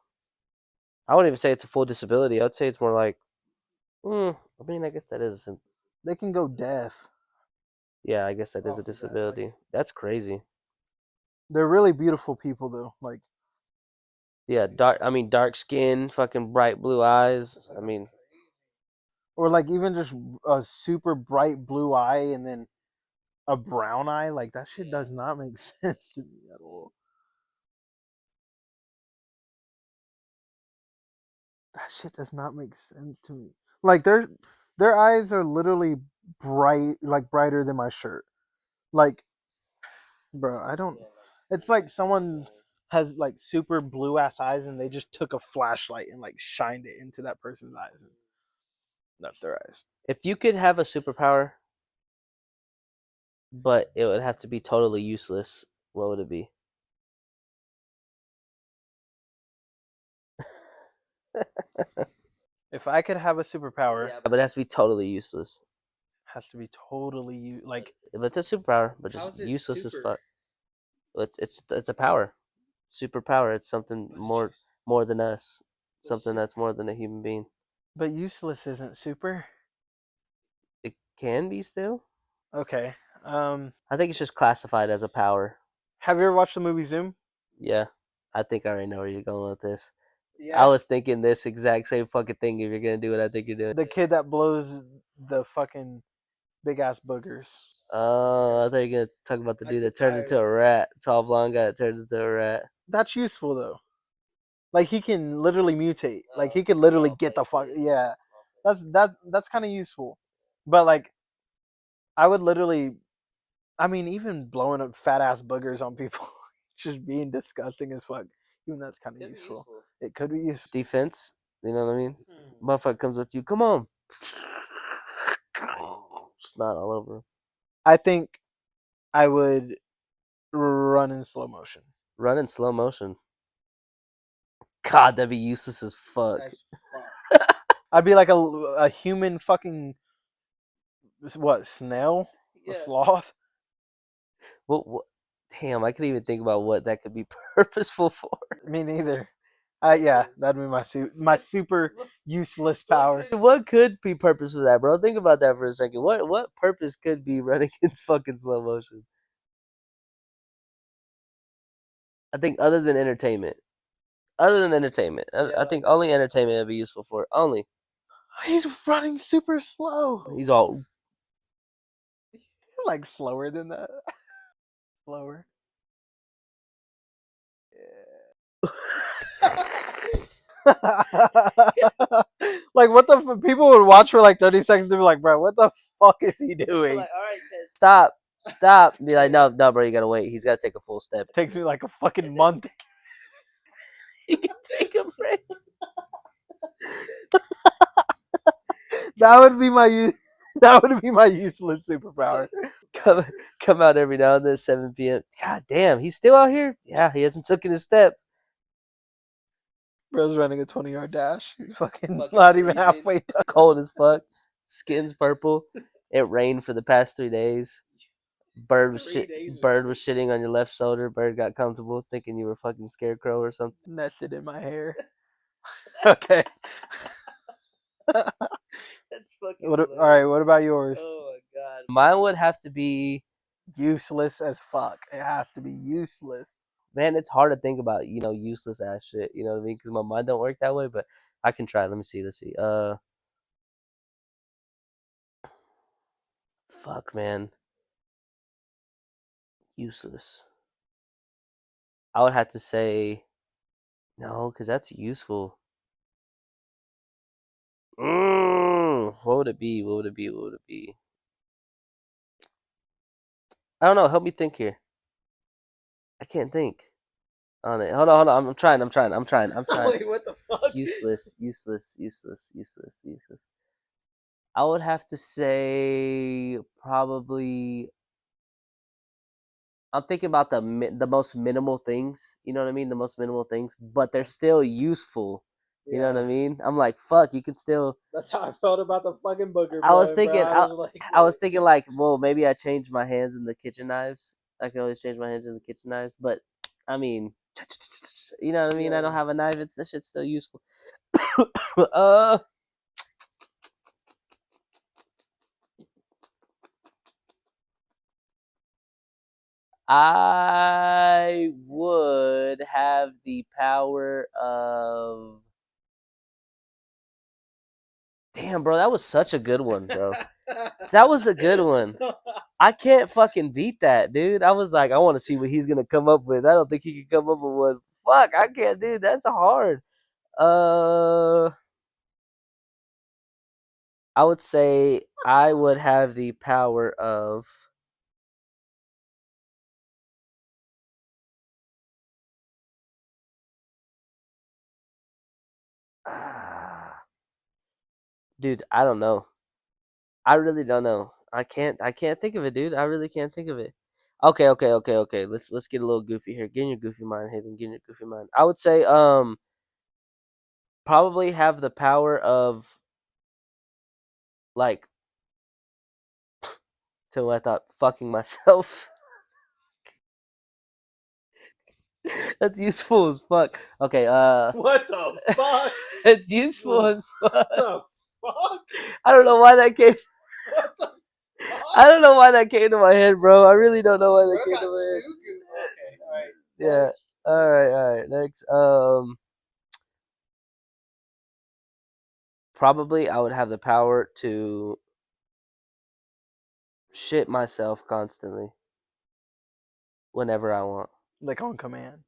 I wouldn't even say it's a full disability. I'd say it's more like, I mean, I guess that is. they can go deaf. Yeah, I guess that is a Off of that, disability. like- That's crazy. They're really beautiful people though. Like Yeah, dark skin, fucking bright blue eyes. I mean, or like even just a super bright blue eye and then a brown eye. Like that shit does not make sense to me at all. That shit does not make sense to me. Like their eyes are literally bright, like brighter than my shirt. Like, bro, I don't. It's like someone has like super blue ass eyes and they just took a flashlight and like shined it into that person's eyes. And that's their eyes. if you could have a superpower, but it would have to be totally useless, what would it be? If I could have a superpower, Yeah, but it has to be totally useless. has to be totally like But it's a superpower, but How just is it useless as super? fuck. It's a power, superpower. It's something more than us, something that's more than a human being. but useless isn't super. It can be still. Okay. I think it's just classified as a power. Have you ever watched the movie Zoom? Yeah, I think I already know where you're going with this. Yeah. I was thinking this exact same fucking thing. If you're gonna do what I think you're doing. The kid that blows the fucking big ass boogers. Oh, I thought you were gonna talk about the dude that turns into a rat. Tall blonde guy that turns into a rat. That's useful though. Like he can literally mutate. Like he could literally get the fuck. Yeah, that's kind of useful. But like, I would literally. I mean, even blowing up fat ass boogers on people, just being disgusting as fuck. Even that's kind of useful. It could be useful. Defense. You know what I mean? Motherfucker comes up to you. Come on. Snot all over him. I think I would run in slow motion. Run in slow motion. God, that'd be useless as fuck. I'd be like a human fucking what snail, a sloth. What? Damn, I could even think about what that could be purposeful for. Me neither. Yeah, that'd be my super useless power. What could be purpose for that, bro? Think about that for a second. What purpose could be running in fucking slow motion? I think other than entertainment. I think only entertainment would be useful for it. Only. He's running super slow. He's all. You're like slower than that. Slower. Like what the people would watch for like 30 seconds and be like, bro, what the fuck is he doing? Like, all right, Ted, stop. Be like, no, bro, you gotta wait. He's gotta take a full step. It takes me like a fucking month. You can take a break. That would be my useless superpower. Come out every now and then, 7 p.m. God damn, he's still out here? Yeah, he hasn't taken a step. Bro's running a 20-yard dash. He's fucking not even halfway done. Cold as fuck. Skin's purple. It rained for the past 3 days. Bird was shitting on your left shoulder. Bird got comfortable thinking you were fucking scarecrow or something. Nested in my hair. Okay. That's fucking All right, what about yours? Oh my god. Mine would have to be, Useless as fuck. It has to be useless. man, it's hard to think about, useless ass shit. You know what I mean? Because my mind don't work that way, but I can try. Let me see. Fuck, man. Useless. I would have to say no, because that's useful. What would it be? What would it be? What would it be? I don't know. Help me think here. I can't think on it. Hold on, hold on. I'm trying. Wait, what the fuck? Useless. I would have to say probably. I'm thinking about the most minimal things. You know what I mean? The most minimal things, but they're still useful. You know what I mean? I'm like, fuck. You can still. That's how I felt about the fucking booger. I was boy, thinking. bro. I was thinking like, well, maybe I changed my hands in the kitchen knives. I can only change my hands in the kitchen knives, but I mean, you know what I mean? I don't Yeah. have a knife. This shit's still useful. uh, I would have the power of. Damn, bro, that was such a good one, bro. That was a good one. I can't fucking beat that, dude. I was like, I want to see what he's gonna come up with. I don't think he can come up with one. Fuck, I can't, dude. That's hard. Uh, I would say I would have the power of. Dude, I don't know. I really don't know. I can't think of it, dude. I really can't think of it. Okay. Let's get a little goofy here. Get in your goofy mind, Hayden. Get in your goofy mind. I would say probably have the power of like till I thought fucking myself. That's useful as fuck. Okay, What the fuck? it's useful as fuck. What the fuck? I don't know why that came. What the fuck? I don't know why that came to my head, bro. I really don't know why that Bro came got to my head. two good. Okay, all right. Yeah. Next. All right. Next, probably I would have the power to shit myself constantly whenever I want. Like on command.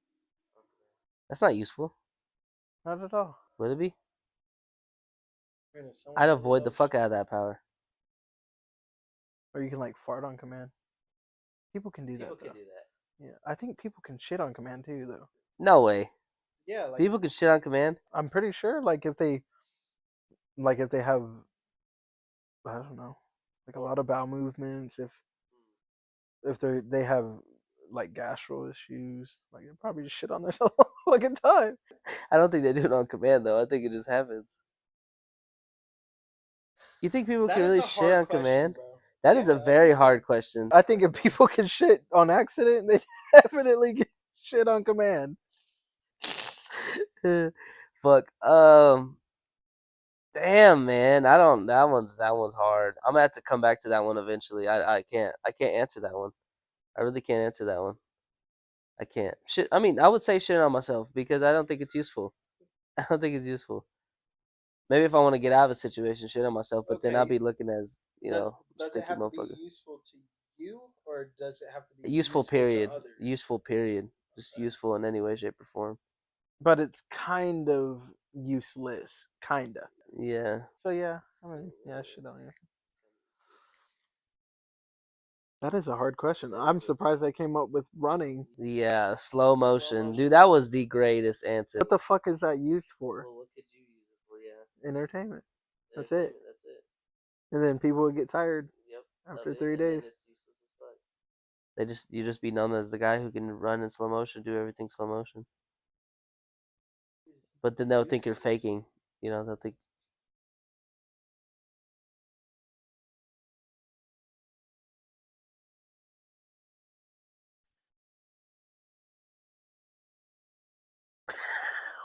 That's not useful. Not at all. Would it be? Man, if someone I'd ever avoid the knows- fuck out of that power. Or you can like fart on command. People can do that. Though. that. Yeah, I think people can shit on command too, though. No way. Yeah, like People can shit on command. I'm pretty sure, like if they have, I don't know, like a lot of bowel movements, if they have like gastro issues, like they probably just shit on themselves all the fucking time. I don't think they do it on command though. I think it just happens. You think people that can is really a shit hard on question, command? bro. That is Yeah, a I very think so. hard question. I think if people can shit on accident, they definitely get shit on command. Fuck. Damn, man. I don't. That one's hard. I'm gonna have to come back to that one eventually. I can't answer that one. I really can't answer that one. I can't. Shit. I mean, I would say shit on myself because I don't think it's useful. I don't think it's useful. Maybe if I want to get out of a situation, shit on myself, but then I'll Okay. be looking as Does it sticky have to be motherfucker. useful to you, or does it have to be Useful to period. others? Useful period. Just Okay. useful in any way, shape, or form. But it's kind of useless, kinda. Yeah. So yeah, I mean, yeah, shit on you. That is a hard question. I'm surprised I came up with running. Yeah. Slow motion. Dude, that was the greatest answer. What the fuck is that used for? Well, what could you use it for? Yeah. Entertainment. That's it. That's it. And then people would get tired Yep. after 3 days. It's useless as fuck. You just be known as the guy who can run in slow motion, do everything slow motion. But then they'll think you're faking. You know, they'll think.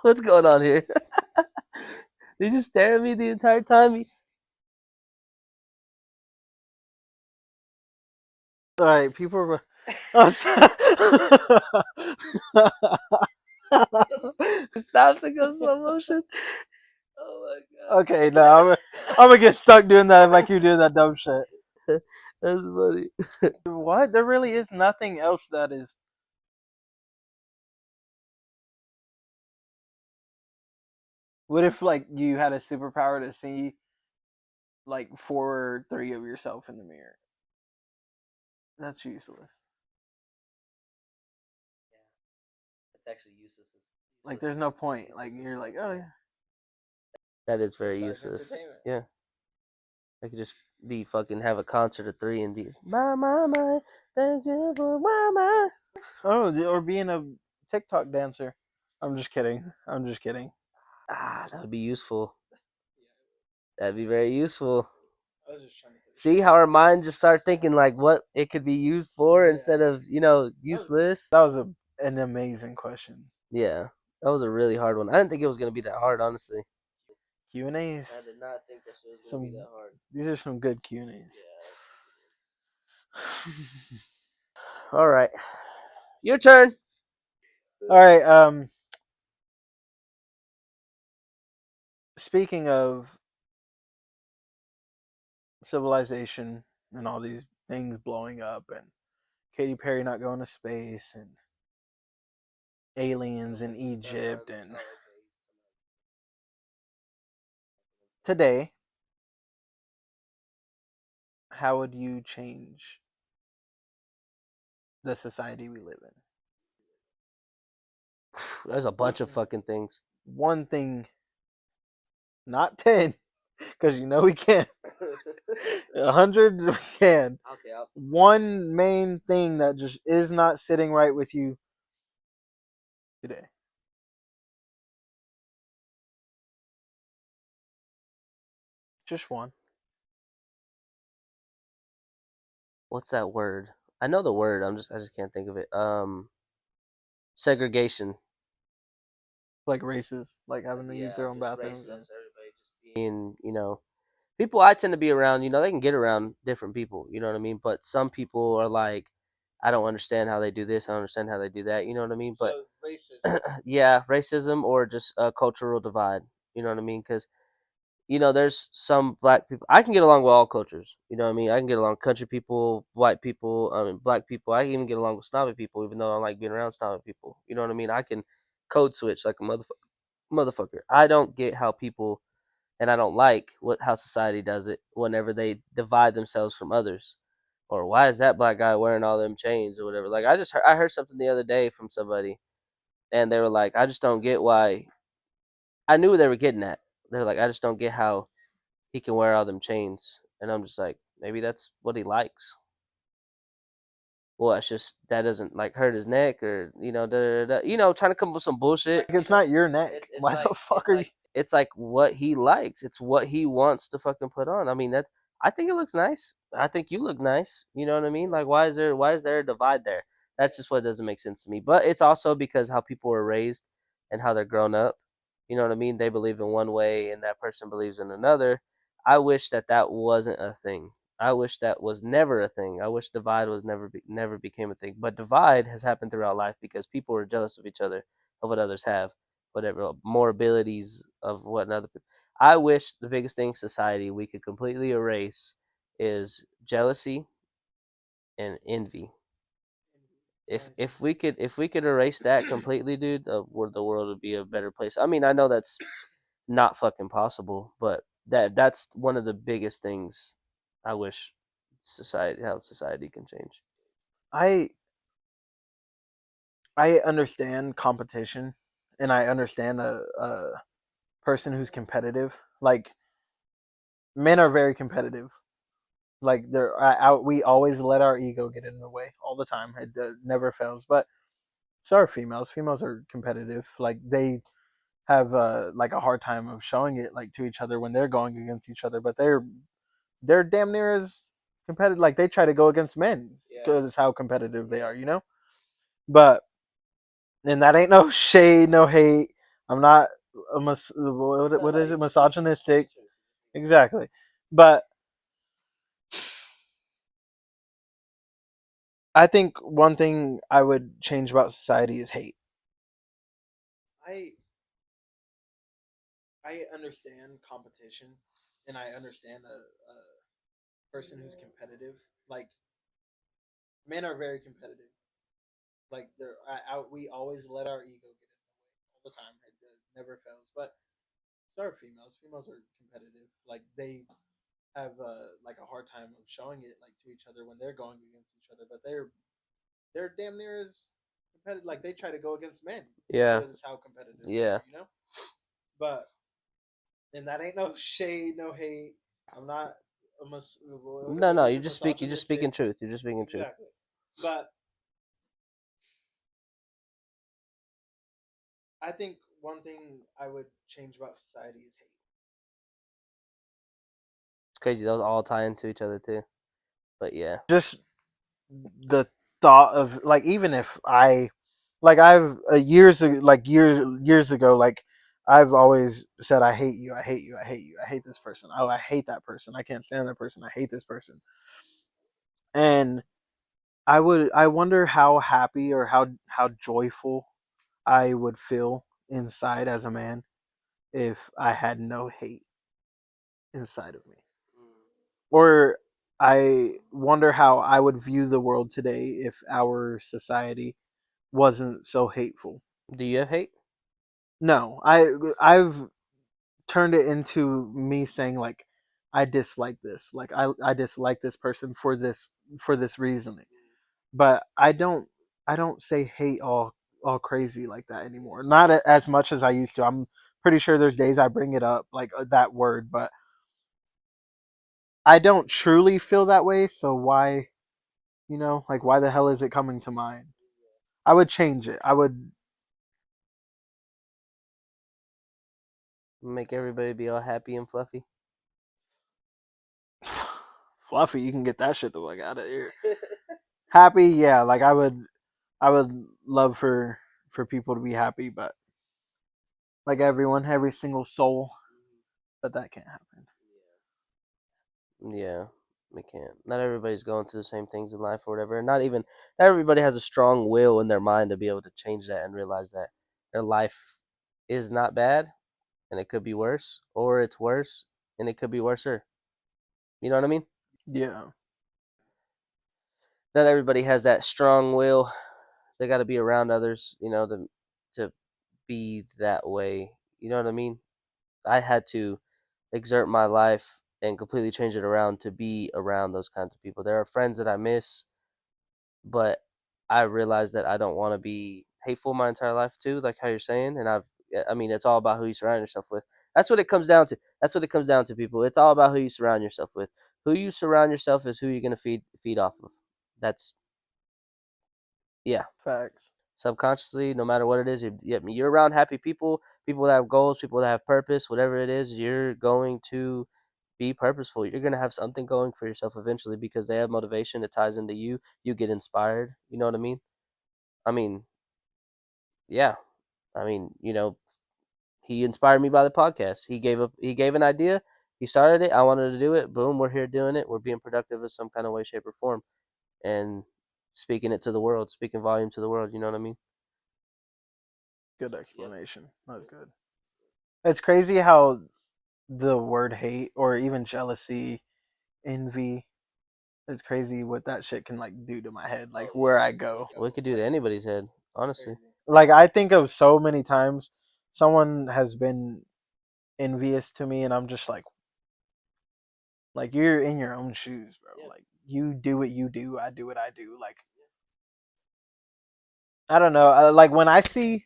What's going on here? Did you stare at me the entire time? All right, people are. It stops and goes slow motion. Oh my Okay, no, I'm gonna get stuck doing that if I keep doing that dumb shit. god. That's funny. What? There really is nothing else that is. What if like you had a superpower to see like 4 or 3 of yourself in the mirror? That's useless. It's actually useless. Like there's no point. Like you're like, oh yeah. That is very Besides useless. entertainment. Yeah. I could just be fucking have a concert at 3 and be my, vegetable mama. Oh, or being a TikTok dancer. I'm just kidding. I'm just kidding. Ah, that would be useful. That'd be very useful. I was just trying to See how our mind just start thinking like what it could be used for Yeah. instead of useless. That was an amazing question. Yeah, that was a really hard one. I didn't think it was gonna be that hard, honestly. Q&As. I did not think that shit was Some, gonna be that hard. these are some good Q&As. All right, your turn. All right. Speaking of civilization and all these things blowing up and Katy Perry not going to space and aliens in Egypt and today, how would you change the society we live in? There's a bunch of fucking things. One thing, not 10, because you know we can't. 100, we can. Okay, One main thing that just is not sitting right with you today. Just one. what's that word? I know the word. I just can't think of it. Segregation. Like races, like having to use their own bathrooms. Everybody just being, people I tend to be around, they can get around different people, you know what I mean? But some people are like, I don't understand how they do this, I don't understand how they do that, you know what I mean? But So racism. yeah, racism or just a cultural divide, you know what I mean? Because, there's some black people, I can get along with all cultures, you know what I mean? I can get along with country people, white people, black people, I can even get along with snobby people, even though I like being around snobby people, you know what I mean? I can code switch like a motherfucker. I don't get how people and I don't like how society does it whenever they divide themselves from others. Or why is that black guy wearing all them chains or whatever? Like I heard something the other day from somebody, and they were like, I just don't get why. I knew what they were getting at. They were like, I just don't get how he can wear all them chains, and I'm just like, maybe that's what he likes. Well, that's just that doesn't like hurt his neck or trying to come up with some bullshit. Like it's not your neck. Why the fuck are you? It's like what he likes. It's what he wants to fucking put on. I mean, I think it looks nice. I think you look nice. You know what I mean? Like, why is there a divide there? That's just what doesn't make sense to me. But it's also because how people are raised and how they're grown up. You know what I mean? They believe in one way and that person believes in another. I wish that wasn't a thing. I wish that was never a thing. I wish divide was never became a thing. But divide has happened throughout life because people are jealous of each other, of what others have, whatever more abilities of what another people. I wish the biggest thing in society we could completely erase is jealousy and envy. If we could erase that completely, dude, the world would be a better place. I mean, I know that's not fucking possible, but that's one of the biggest things I wish how society can change. I I understand competition, and I understand a person who's competitive. Like men are very competitive. Like they're out. We always let our ego get in the way all the time. It never fails. But so are females. Females are competitive. Like they have like a hard time of showing it like to each other when they're going against each other. But they're damn near as competitive. Like they try to go against men because how competitive they are. You know. But and that ain't no shade, no hate. I'm not what is it? Misogynistic. Exactly. But I think one thing I would change about society is hate. I I understand competition, and I understand a person who's competitive. Like men are very competitive. Like we always let our ego get in the way all the time. It never fails. But So are females. Females are competitive. Like they have like a hard time of showing it like to each other when they're going against each other, but they're damn near as competitive. Like they try to go against men Yeah. because how competitive they Yeah. are, you know. But and that ain't no shade, no hate. I'm not a No. what is You it, just speak. You're just speaking misogynistic. truth. You're just speaking truth. Exactly. But I think one thing I would change about society is hate. It's crazy. Those all tie into each other too. But yeah. Just the thought of like, even if I like I've years ago, like I've always said I hate you, I hate you, I hate you, I hate this person, oh I hate that person, I can't stand that person, I hate this person. And I wonder how happy or how joyful I would feel inside as a man if I had no hate inside of me. Or I wonder how I would view the world today if our society wasn't so hateful. Do you have hate? No, I've turned it into me saying like I dislike this. Like I dislike this person for this reasoning. But I don't say hate all crazy like that anymore. Not as much as I used to. I'm pretty sure there's days I bring it up like that word, but I don't truly feel that way, so why, like why the hell is it coming to mind? I would change it. I would Make everybody be all happy and fluffy. Fluffy, you can get that shit the fuck out of here. Happy, yeah, like I would love for people to be happy, but like everyone, every single soul, but that can't happen. Yeah, we can't. Not everybody's going through the same things in life or whatever. And not everybody has a strong will in their mind to be able to change that and realize that their life is not bad and it could be worse, or it's worse and it could be worser. You know what I mean? Yeah, Not everybody has that strong will. They got to be around others, to be that way. You know what I mean? I had to exert my life and completely change it around to be around those kinds of people. There are friends that I miss, but I realize that I don't want to be hateful my entire life too, like how you're saying. And I mean, it's all about who you surround yourself with. That's what it comes down to. That's what it comes down to, people. It's all about who you surround yourself with. Who you surround yourself is who you're gonna feed off of. That's yeah. facts. Subconsciously, no matter what it is, you're around happy people, people that have goals, people that have purpose, whatever it is, you're going to be purposeful. You're going to have something going for yourself eventually because they have motivation. It ties into you. You get inspired. You know what I mean? I mean, yeah. I mean, he inspired me by the podcast. He gave an idea. He started it. I wanted to do it. Boom, we're here doing it. We're being productive in some kind of way, shape, or form. And speaking it to the world, speaking volume to the world. You know what I mean? Good explanation. That's good. It's crazy how the word hate or even jealousy, envy, it's crazy what that shit can like do to my head, like where I go. Well, it could do to anybody's head, honestly. Like I think of so many times someone has been envious to me and I'm just like you're in your own shoes, bro. Like you do what you do, I do what I do. Like I don't know, like when I see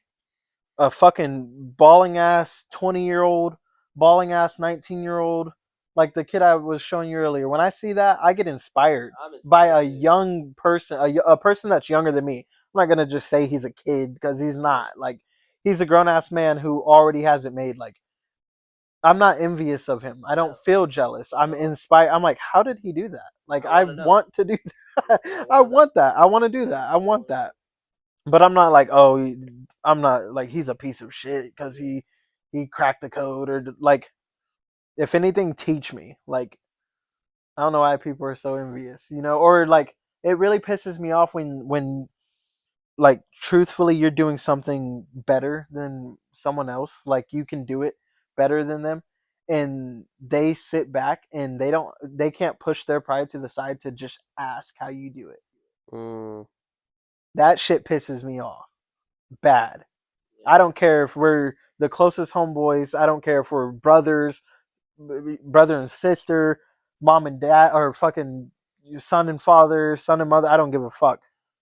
a fucking balling ass 20-year-old, balling ass 19-year-old, like the kid I was showing you earlier. When I see that, I get inspired by a young person, a person that's younger than me. I'm not gonna just say he's a kid because he's not. Like he's a grown ass man who already has it made. Like I'm not envious of him. I don't feel jealous. I'm inspired. I'm like, how did he do that? Like I want to do that. I want that. I want to do that. I want that. But I'm not like, oh, I'm not like he's a piece of shit because he cracked the code or like, if anything, teach me. Like I don't know why people are so envious, or like it really pisses me off when like truthfully you're doing something better than someone else, like you can do it better than them, and they sit back and they can't push their pride to the side to just ask how you do it. Mm, That shit pisses me off bad. I don't care if we're the closest homeboys. I don't care if we're brothers, brother and sister, mom and dad, or fucking son and father, son and mother. I don't give a fuck.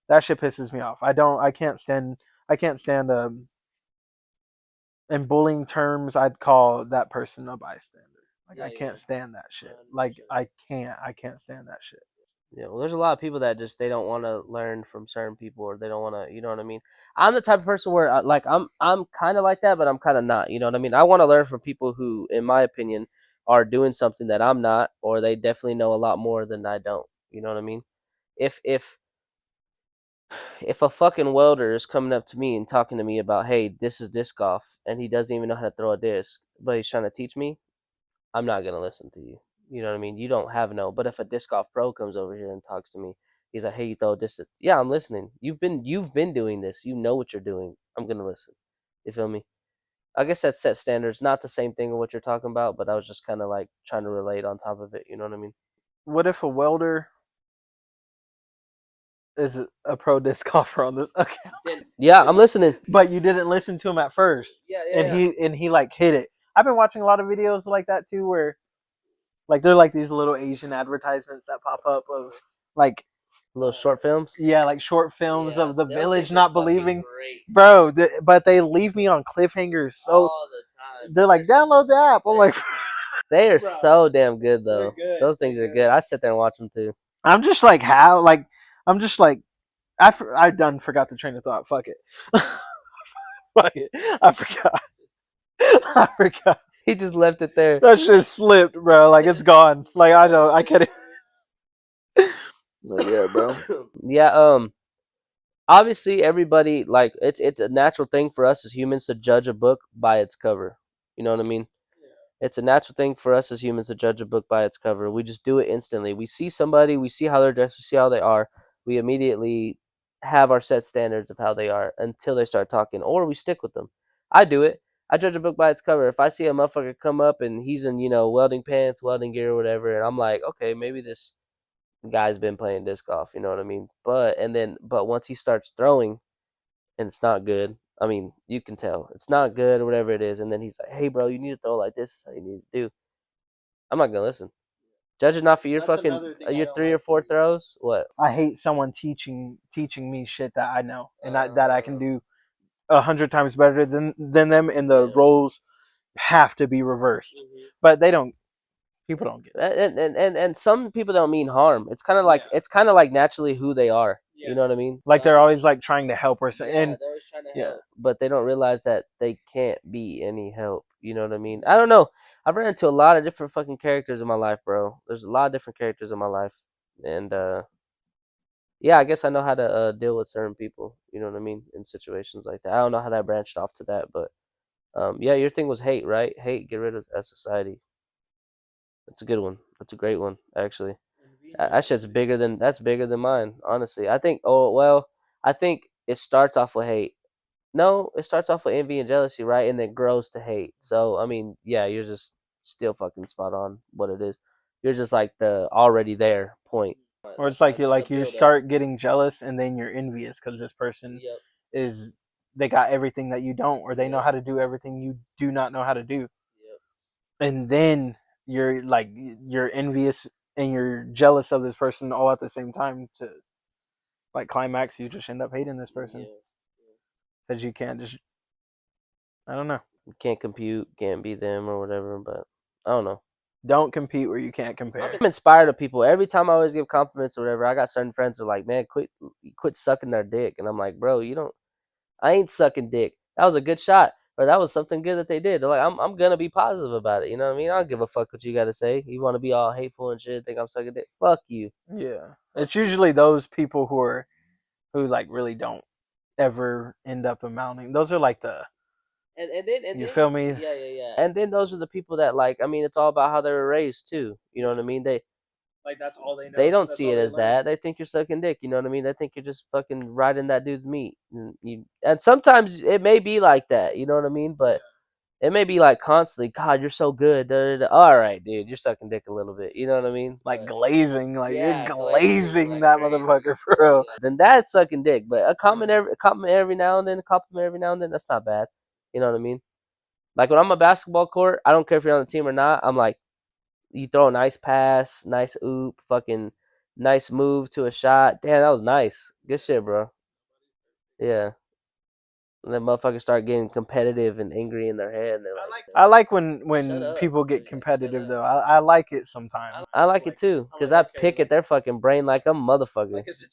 That shit pisses me off. I can't stand. I can't stand. In bullying terms, I'd call that person a bystander. Like I can't stand that shit. Like I can't stand that shit. Yeah, well, there's a lot of people that just they don't want to learn from certain people, or they don't want to, you know what I mean. I'm the type of person where, like, I'm kind of like that, but I'm kind of not. You know what I mean? I want to learn from people who, in my opinion, are doing something that I'm not, or they definitely know a lot more than I don't. You know what I mean? If if if a fucking welder is coming up to me and talking to me about, hey, this is disc golf, and he doesn't even know how to throw a disc, but he's trying to teach me, I'm not gonna listen to you. You know what I mean? You don't have no. But if a disc golf pro comes over here and talks to me, he's like, "Hey, you throw a disc." Yeah, I'm listening. You've been doing this. You know what you're doing. I'm gonna listen. You feel me? I guess that's set standards. Not the same thing of what you're talking about, but I was just kind of like trying to relate on top of it. You know what I mean? What if a welder is a pro disc golfer on this account, Yeah, I'm listening. but you didn't listen to him at first, and he like hit it? I've been watching a lot of videos like that too, where like they're like these little Asian advertisements that pop up of like Little short films. like short films of the those village things are not fucking believing, great. bro. But they leave me on cliffhangers. So All the time. they're like, download the app. I'm like, They are Bro, so damn good they're though. good. Those things They're are good. I sit there and watch them too. I'm just like, how? Like, I'm just like, I done forgot the train of thought. Fuck it. Fuck it. I forgot. I forgot. He just left it there. That shit slipped, bro. Like it's gone. Like I know. I can't. But yeah, bro. Yeah, obviously everybody, like, it's a natural thing for us as humans to judge a book by its cover. You know what I mean? It's a natural thing for us as humans to judge a book by its cover. We just do it instantly. We see somebody, we see how they're dressed, we see how they are. We immediately have our set standards of how they are until they start talking, or we stick with them. I do it. I judge a book by its cover. If I see a motherfucker come up and he's in, welding pants, welding gear, or whatever, and I'm like, okay, maybe this guy's been playing disc golf. You know what I mean? But once he starts throwing and it's not good, I mean, you can tell it's not good or whatever it is. And then he's like, hey, bro, you need to throw like this. This is how you need to do. I'm not gonna listen. Judge it not for your That's fucking another thing I your don't 3 or like 4 too. throws. What? I hate someone teaching me shit that I know and that I can do 100 times better than them, and the roles have to be reversed. But they don't. People don't get it. And some people don't mean harm. It's kind of like naturally who they are. You know what I mean? Like they're always like trying to help or something. And they're always trying to help, but they don't realize that they can't be any help. You know what I mean? I don't know. I've run into a lot of different fucking characters in my life, bro. There's a lot of different characters in my life, and yeah, I guess I know how to deal with certain people. You know what I mean? In situations like that, I don't know how that branched off to that, but yeah, your thing was hate, right? Hate, get rid of that society. That's a good one. That's a great one, actually. That shit's bigger than mine, honestly. I think. Oh well, I think it starts off with hate. No, it starts off with envy and jealousy, right? And then grows to hate. So I mean, yeah, you're just still fucking spot on what it is. You're just like the already there point. or it's like you start getting jealous and then you're envious because this person is they got everything that you don't, or they know how to do everything you do not know how to do. And then you're envious and you're jealous of this person all at the same time. To like climax, you just end up hating this person because you can't just. I don't know. You can't compute, can't be them or whatever. But I don't know. Don't compete where you can't compare. I'm inspired of people. Every time I always give compliments or whatever, I got certain friends who are like, man, quit sucking their dick. And I'm like, bro, you don't. I ain't sucking dick. That was a good shot. Or that was something good that they did. They're like, I'm gonna be positive about it. You know what I mean? I don't give a fuck what you gotta say. You wanna be all hateful and shit, think I'm sucking dick. Fuck you. Yeah, it's usually those people who like really don't ever end up amounting. Those are like the you feel me? Yeah. And then those are the people that, like, I mean, it's all about how they were raised too. You know what I mean? Like that's all they know. They don't That's see all it they as learn. that. They think you're sucking dick. You know what I mean? They think you're just fucking riding that dude's meat. And sometimes it may be like that. You know what I mean? But It may be like constantly, God, you're so good. Da, da, da. All right, dude, you're sucking dick a little bit. You know what I mean? Like glazing, like Yeah, you're glazing like that crazy. motherfucker for real. Then that's sucking dick. But a compliment every now and then, that's not bad. You know what I mean? Like when I'm on a basketball court, I don't care if you're on the team or not. I'm like, you throw a nice pass, nice oop, fucking nice move to a shot. Damn, that was nice. Good shit, bro. Yeah. And then motherfuckers start getting competitive and angry in their head. And they're like, I like when Shut up. people get Like, competitive shut though. up. I like it sometimes. I like it too, because I pick at their fucking brain like I'm a motherfucker. Like it's a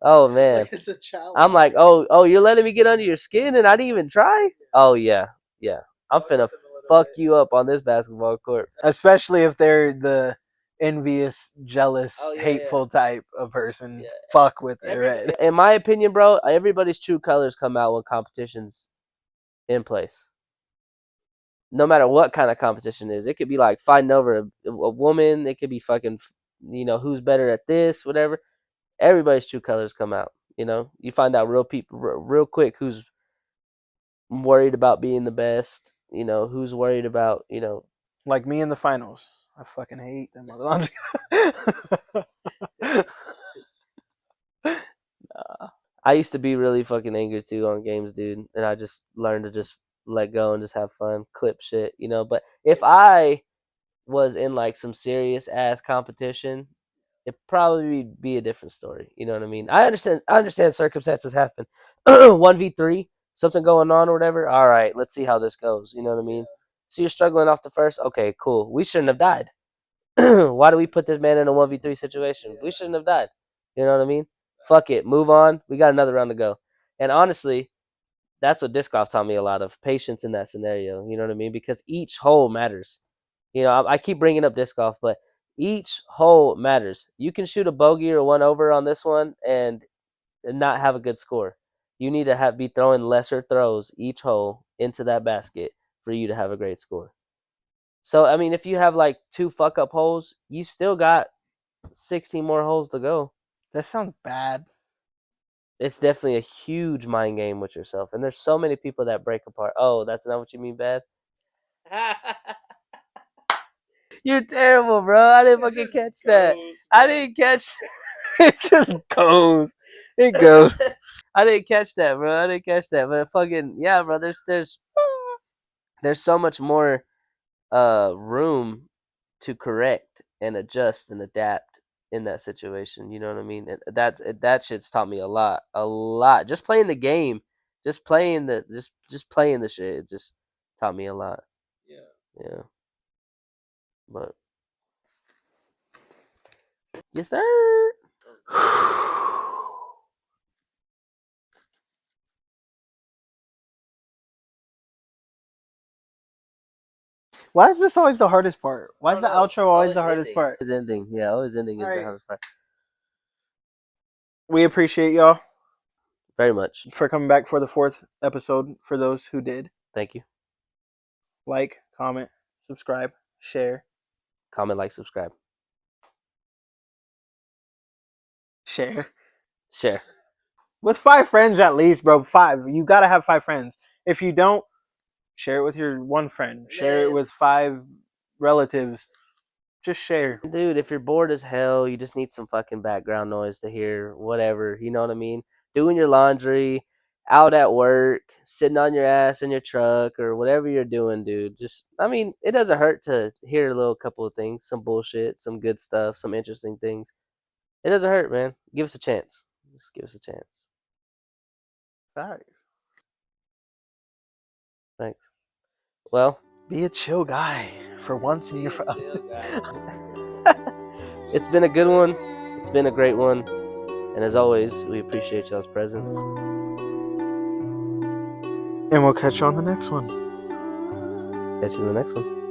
Oh, man. like it's a challenge. I'm like, oh, you're letting me get under your skin and I didn't even try? Oh, yeah. Yeah. I'm finna fuck you up on this basketball court. Especially if they're the envious, jealous, Oh, yeah, hateful type of person. Yeah. Fuck with their head. In my opinion, bro, everybody's true colors come out when competition's in place. No matter what kind of competition it is. It could be like fighting over a woman. It could be fucking, who's better at this, whatever. Everybody's true colors come out. You find out real quick who's worried about being the best. Who's worried about, Like me in the finals. I fucking hate them motherfuckers. I used to be really fucking angry too on games, dude, and I just learned to just let go and just have fun, clip shit, But if I was in like some serious ass competition, it'd probably be a different story. You know what I mean? I understand circumstances happen. 1v3, something going on or whatever. All right, let's see how this goes. You know what I mean? So you're struggling off the first. Okay, cool. We shouldn't have died. Why do we put this man in a 1v3 situation? We shouldn't have died. You know what I mean? Fuck it. Move on. We got another round to go. And honestly, that's what disc golf taught me a lot of patience in that scenario. You know what I mean? Because each hole matters. I keep bringing up disc golf, but each hole matters. You can shoot a bogey or one over on this one and not have a good score. You need to be throwing lesser throws each hole into that basket for you to have a great score. So, I mean, if you have like 2 fuck up holes, you still got 16 more holes to go. That sounds bad. It's definitely a huge mind game with yourself. And there's so many people that break apart. Oh, that's not what you mean, bad? You're terrible, bro. I didn't fucking catch that. I didn't catch It just goes. It goes. I didn't catch that, bro. I didn't catch that. But fucking yeah, bro, there's so much more room to correct and adjust and adapt in that situation. You know what I mean? That shit's taught me a lot. A lot. Just playing the game, just playing the shit, it just taught me a lot. Yeah. But yes, sir. Why is this always the hardest part? Why is the outro always the hardest part? Always ending. Yeah, always ending is the Alright. hardest part. We appreciate y'all Very much. for coming back for the 4th episode. For those who did, Thank you. like, comment, subscribe, share. Comment, like, subscribe. Share. With 5 friends at least, bro. 5. You gotta have 5 friends. If you don't, share it with your 1 friend. Share it with 5 relatives. Just share. Dude, if you're bored as hell, you just need some fucking background noise to hear whatever, you know what I mean? Doing your laundry, out at work, sitting on your ass in your truck, or whatever you're doing, dude. It doesn't hurt to hear a little couple of things, some bullshit, some good stuff, some interesting things. It doesn't hurt, man. Give us a chance. Just give us a chance. Thanks. Well, be a chill guy for once in your it's been a good one. It's been a great one. And as always, we appreciate y'all's presence. And we'll catch you on the next one. Catch you in the next one.